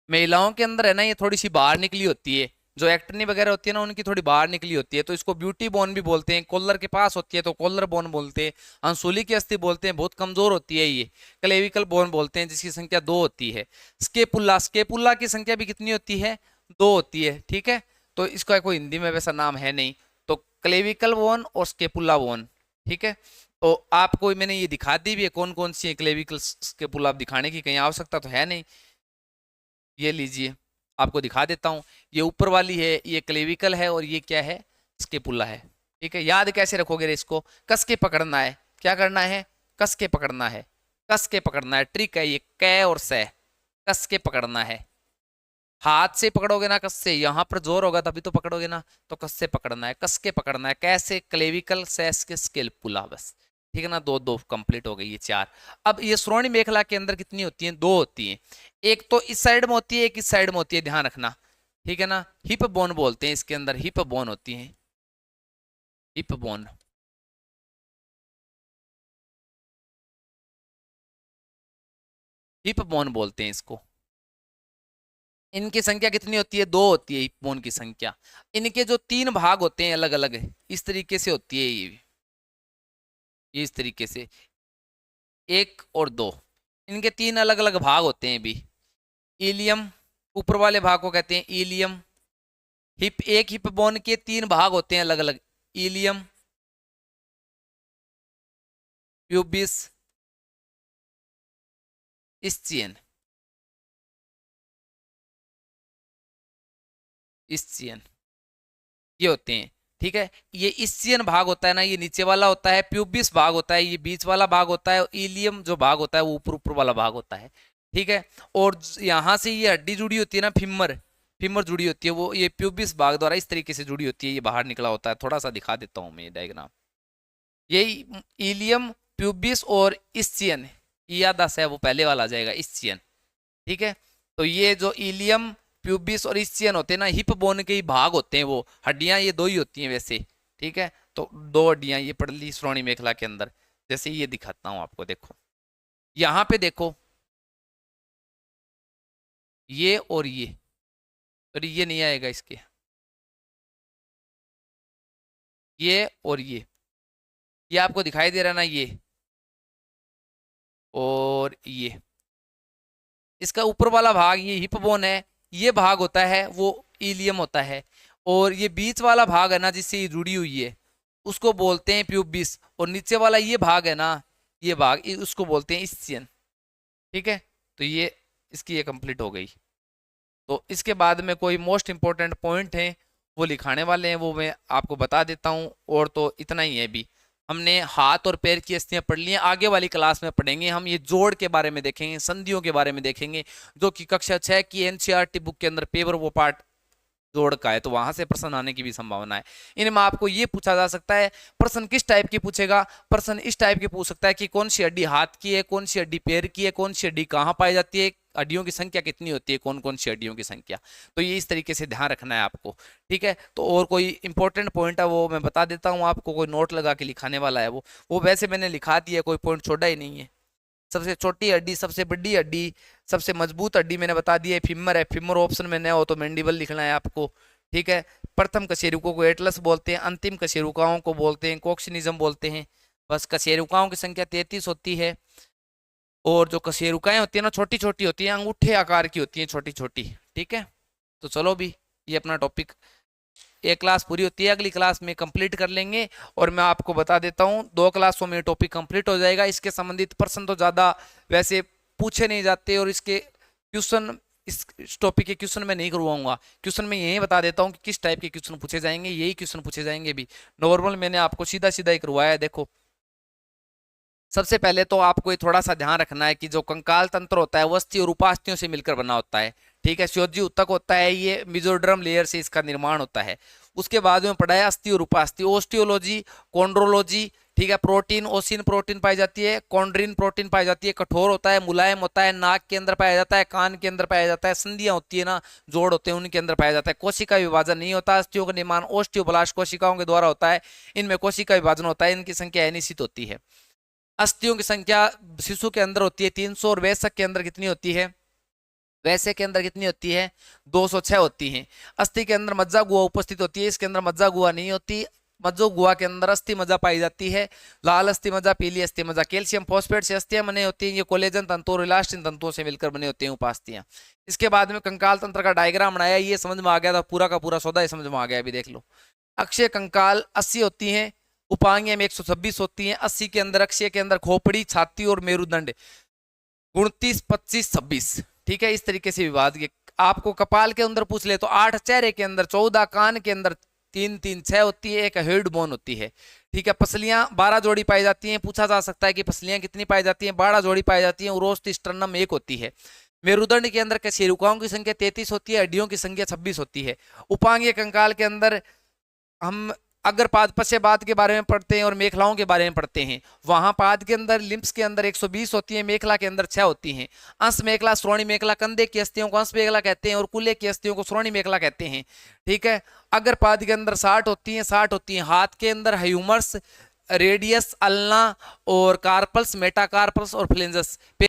महिलाओं के अंदर है ना, ये थोड़ी सी बाहर निकली होती है, जो एक्टनी वगैरह होती है ना, उनकी थोड़ी बाहर निकली होती है, तो इसको ब्यूटी बोन भी बोलते हैं। कॉलर के पास होती है तो कॉलर बोन बोलते हैं। अंसुली की अस्थि बोलते हैं, बहुत कमजोर होती है ये। क्लेविकल बोन बोलते हैं, जिसकी संख्या 2 होती है। स्केपुला, स्केपुला की संख्या भी कितनी होती है, 2 होती है, ठीक है। तो इसका कोई हिंदी में वैसा नाम है नहीं, तो क्लेविकल बोन और स्केपुला बोन, ठीक है। तो आपको मैंने ये दिखा दी भी है कौन कौन सी है क्लेविकल स्केपुला, आप दिखाने की कहीं आवश्यकता तो है नहीं। ये लीजिए, आपको दिखा देता हूं। ये ऊपर वाली है, ये क्लेविकल है, और ये क्या है, स्केपुला है, ठीक है। याद कैसे रखोगे रे इसको, कस के पकड़ना है, क्या करना है, कस के पकड़ना है, कस के पकड़ना है, ट्रिक है ये, कै और से, कस के पकड़ना है। हाथ से पकड़ोगे ना, कस से, यहां पर जोर होगा तभी तो पकड़ोगे ना, तो कस से पकड़ना है, कस के पकड़ना है। कैसे, क्लेविकल सेस के स्केपुला, बस, ठीक है ना। दो दो कंप्लीट हो गई ये 4। अब ये श्रोणी मेखला के अंदर कितनी होती हैं, 2 होती हैं। एक तो इस साइड में होती है, एक इस साइड में होती है, ध्यान रखना, ठीक है ना। हिप बोन बोलते हैं इसके अंदर, हिप बोन होती है, हिप बोन, हिप बोन बोलते हैं इसको। इनकी संख्या कितनी होती है, 2 होती है हिप बोन की संख्या। इनके जो 3 भाग होते हैं अलग अलग, इस तरीके से होती है ये इस तरीके से, 1 और 2, इनके 3 अलग अलग भाग होते हैं भी। इलियम, ऊपर वाले भाग को कहते हैं इलियम। हिप, एक हिप बोन के 3 भाग होते हैं अलग अलग, इलियम, प्यूबिस, स्चियन, स्चियन, ये होते हैं, ठीक है। ये स्चियन भाग होता है ना, ये नीचे वाला होता है, प्यूबिस भाग होता है, ये बीच वाला भाग होता है, इलियम जो भाग होता है वो ऊपर ऊपर वाला भाग होता है, ठीक है। और यहाँ से ये हड्डी जुड़ी होती है ना, फीमर, फीमर जुड़ी होती है, वो ये प्यूबिस भाग द्वारा इस तरीके से जुड़ी होती है, ये बाहर निकला होता है। थोड़ा सा दिखा देता हूँ मैं डायग्राम, यही इलियम, प्यूबिस और स्चियन, ईयादस है वो पहले वाला आ जाएगा, स्चियन, ठीक है। तो ये जो इलियम, प्यूबिस और स्चियन होते हैं ना, हिप बोन के ही भाग होते हैं, वो हड्डियां ये 2 ही होती हैं वैसे, ठीक है। तो 2 हड्डियां ये पड़ ली श्रोणी मेखला के अंदर। जैसे ये दिखाता हूं आपको, देखो यहां पे देखो, ये और ये नहीं आएगा इसके, ये और ये आपको दिखाई दे रहा है ना, ये और ये, इसका ऊपर वाला भाग ये हिप बोन है, ये भाग होता है वो इलियम होता है, और ये बीच वाला भाग है ना जिससे ये जुड़ी हुई है उसको बोलते हैं प्यूबिस, और नीचे वाला ये भाग है ना, ये भाग उसको बोलते हैं ischion। ठीक है, तो ये इसकी ये कंप्लीट हो गई। तो इसके बाद में कोई मोस्ट इंपॉर्टेंट पॉइंट हैं वो लिखाने वाले हैं, वो मैं आपको बता देता हूँ, और तो इतना ही है। भी हमने हाथ और पैर की अस्थियां पढ़ ली हैं, आगे वाली क्लास में पढ़ेंगे हम ये जोड़ के बारे में देखेंगे, संधियों के बारे में देखेंगे, जो कि कक्षा 6 की एनसीईआरटी बुक के अंदर पेपर वो पार्ट जोड़ का है, तो वहां से प्रश्न आने की भी संभावना है। इनमें आपको ये पूछा जा सकता है, प्रश्न किस टाइप की पूछेगा, प्रश्न इस टाइप की पूछ सकता है कि कौन सी हड्डी हाथ की है, कौन सी हड्डी पैर की है, कौन सी हड्डी कहाँ पाई जाती है, हड्डियों की संख्या कितनी होती है, कौन कौन सी हड्डियों की संख्या। तो ये इस तरीके से ध्यान रखना है आपको। ठीक है, तो और कोई इंपॉर्टेंट पॉइंट है वो मैं बता देता हूँ आपको, कोई नोट लगा के लिखाने वाला है वो वैसे मैंने लिखा दिया, कोई पॉइंट छोड़ा ही नहीं है। सबसे छोटी हड्डी, सबसे बड़ी हड्डी, सबसे मजबूत हड्डी मैंने बता दिया है फीमर है, फीमर ऑप्शन में न हो तो मैंडिबल लिखना है आपको। ठीक है, प्रथम कशेरुकों को एटलस बोलते हैं, अंतिम कशेरुकाओं को बोलते हैं कोक्सिनिज्म बोलते हैं। बस कशेरुकाओं की संख्या 33 होती है, और जो कशेरुकाएं होती है ना छोटी छोटी होती हैं, अंगूठे आकार की होती हैं छोटी छोटी। ठीक है, तो चलो भी ये अपना टॉपिक एक क्लास पूरी होती है, अगली क्लास में कंप्लीट कर लेंगे। और मैं आपको बता देता हूँ 2 क्लासों में टॉपिक कंप्लीट हो जाएगा। इसके संबंधित प्रश्न तो ज़्यादा वैसे पूछे नहीं जाते, और इसके क्वेश्चन इस टॉपिक के क्वेश्चन में नहीं करवाऊंगा। क्वेश्चन में यही बता देता हूँ कि किस टाइप के क्वेश्चन पूछे जाएंगे, यही क्वेश्चन पूछे जाएंगे। भी नॉर्मल मैंने आपको सीधा सीधा ही करवाया है। देखो सबसे पहले तो आपको ये थोड़ा सा ध्यान रखना है कि जो कंकाल तंत्र होता है वो अस्थि और उपास्थियों से मिलकर बना होता है। ठीक है, स्योजी उत्तक होता है, ये मिजोड्रम लेयर से इसका निर्माण होता है। उसके बाद में पढ़ा है अस्थि और उपास्थि, ओस्टियोलॉजी, कॉन्ड्रोलॉजी। ठीक है, प्रोटीन, ओसिन प्रोटीन पाई जाती है, कॉन्ड्रिन प्रोटीन पाई जाती है, कठोर होता है, मुलायम होता है, नाक के अंदर पाया जाता है, कान के अंदर पाया जाता है, संधियां होती है ना, जोड़ होते हैं उनके अंदर पाया जाता है। कोशिका विभाजन नहीं होता, अस्थियों का निर्माण ओस्टियोब्लास्ट कोशिकाओं के द्वारा होता है, इनमें कोशिका विभाजन होता है, इनकी संख्या अनिश्चित होती है। अस्थियों की संख्या शिशु के अंदर होती है 300, और वयस्क के अंदर कितनी होती है, वैसे के अंदर कितनी होती है 206 होती है। अस्थि के अंदर मज्जा गुहा उपस्थित होती है, इसके अंदर मज्जा गुहा नहीं होती। मज्जो गुहा के अंदर अस्थि मज्जा पाई जाती है, लाल अस्थि मज्जा, पीली अस्थि मज्जा। कैल्शियम फॉस्फेट से अस्थियां बने होती हैं, ये कोलेजन तंतु और इलास्टिन तंतुओं से मिलकर बने होते हैं उपास्थियां। इसके बाद में कंकाल तंत्र का डायग्राम बनाया, ये समझ में आ गया था, पूरा का पूरा सौदा समझ में आ गया। अभी देख लो, अक्षय कंकाल 80 होती हैं, उपांगियां में 126 होती हैं। 80 के अंदर अक्षय के अंदर खोपड़ी, छाती और मेरुदंड 29, 25, 26। ठीक है, इस तरीके से विभाग के आपको कपाल के अंदर पूछ ले तो 8, चेहरे के अंदर 14, कान के अंदर 3, 3, 6 होती है, एक हेड बोन होती है। ठीक है, पसलियां 12 जोड़ी पाई जाती हैं, पूछा जा सकता है कि पसलियां कितनी पाई जाती हैं, 12 जोड़ी पाई जाती हैं, उरोस्थ स्टर्नम 1 होती है। मेरुदंड के अंदर कशेरुकाओं की संख्या 33 होती है, हड्डियों की संख्या 26 होती है। उपांगीय कंकाल के अंदर हम अगर पाद पश्य पाद के बारे में पढ़ते हैं और मेखलाओं के बारे में पढ़ते हैं, वहां पाद के अंदर लिम्स के अंदर 120 होती है, मेखला के अंदर 6 होती हैं। अंश मेखला, श्रोणी मेखला, कंधे की अस्थियों को अंश मेखला कहते हैं, और कुल्ले की अस्थियों को श्रोणी मेखला कहते हैं। ठीक है, अगर पाद के अंदर 60 होती हैं, 60 होती हैं। हाथ के अंदर ह्यूमरस, रेडियस, अल्ना और कार्पल्स, मेटाकार्पल्स और फ्लेंजस।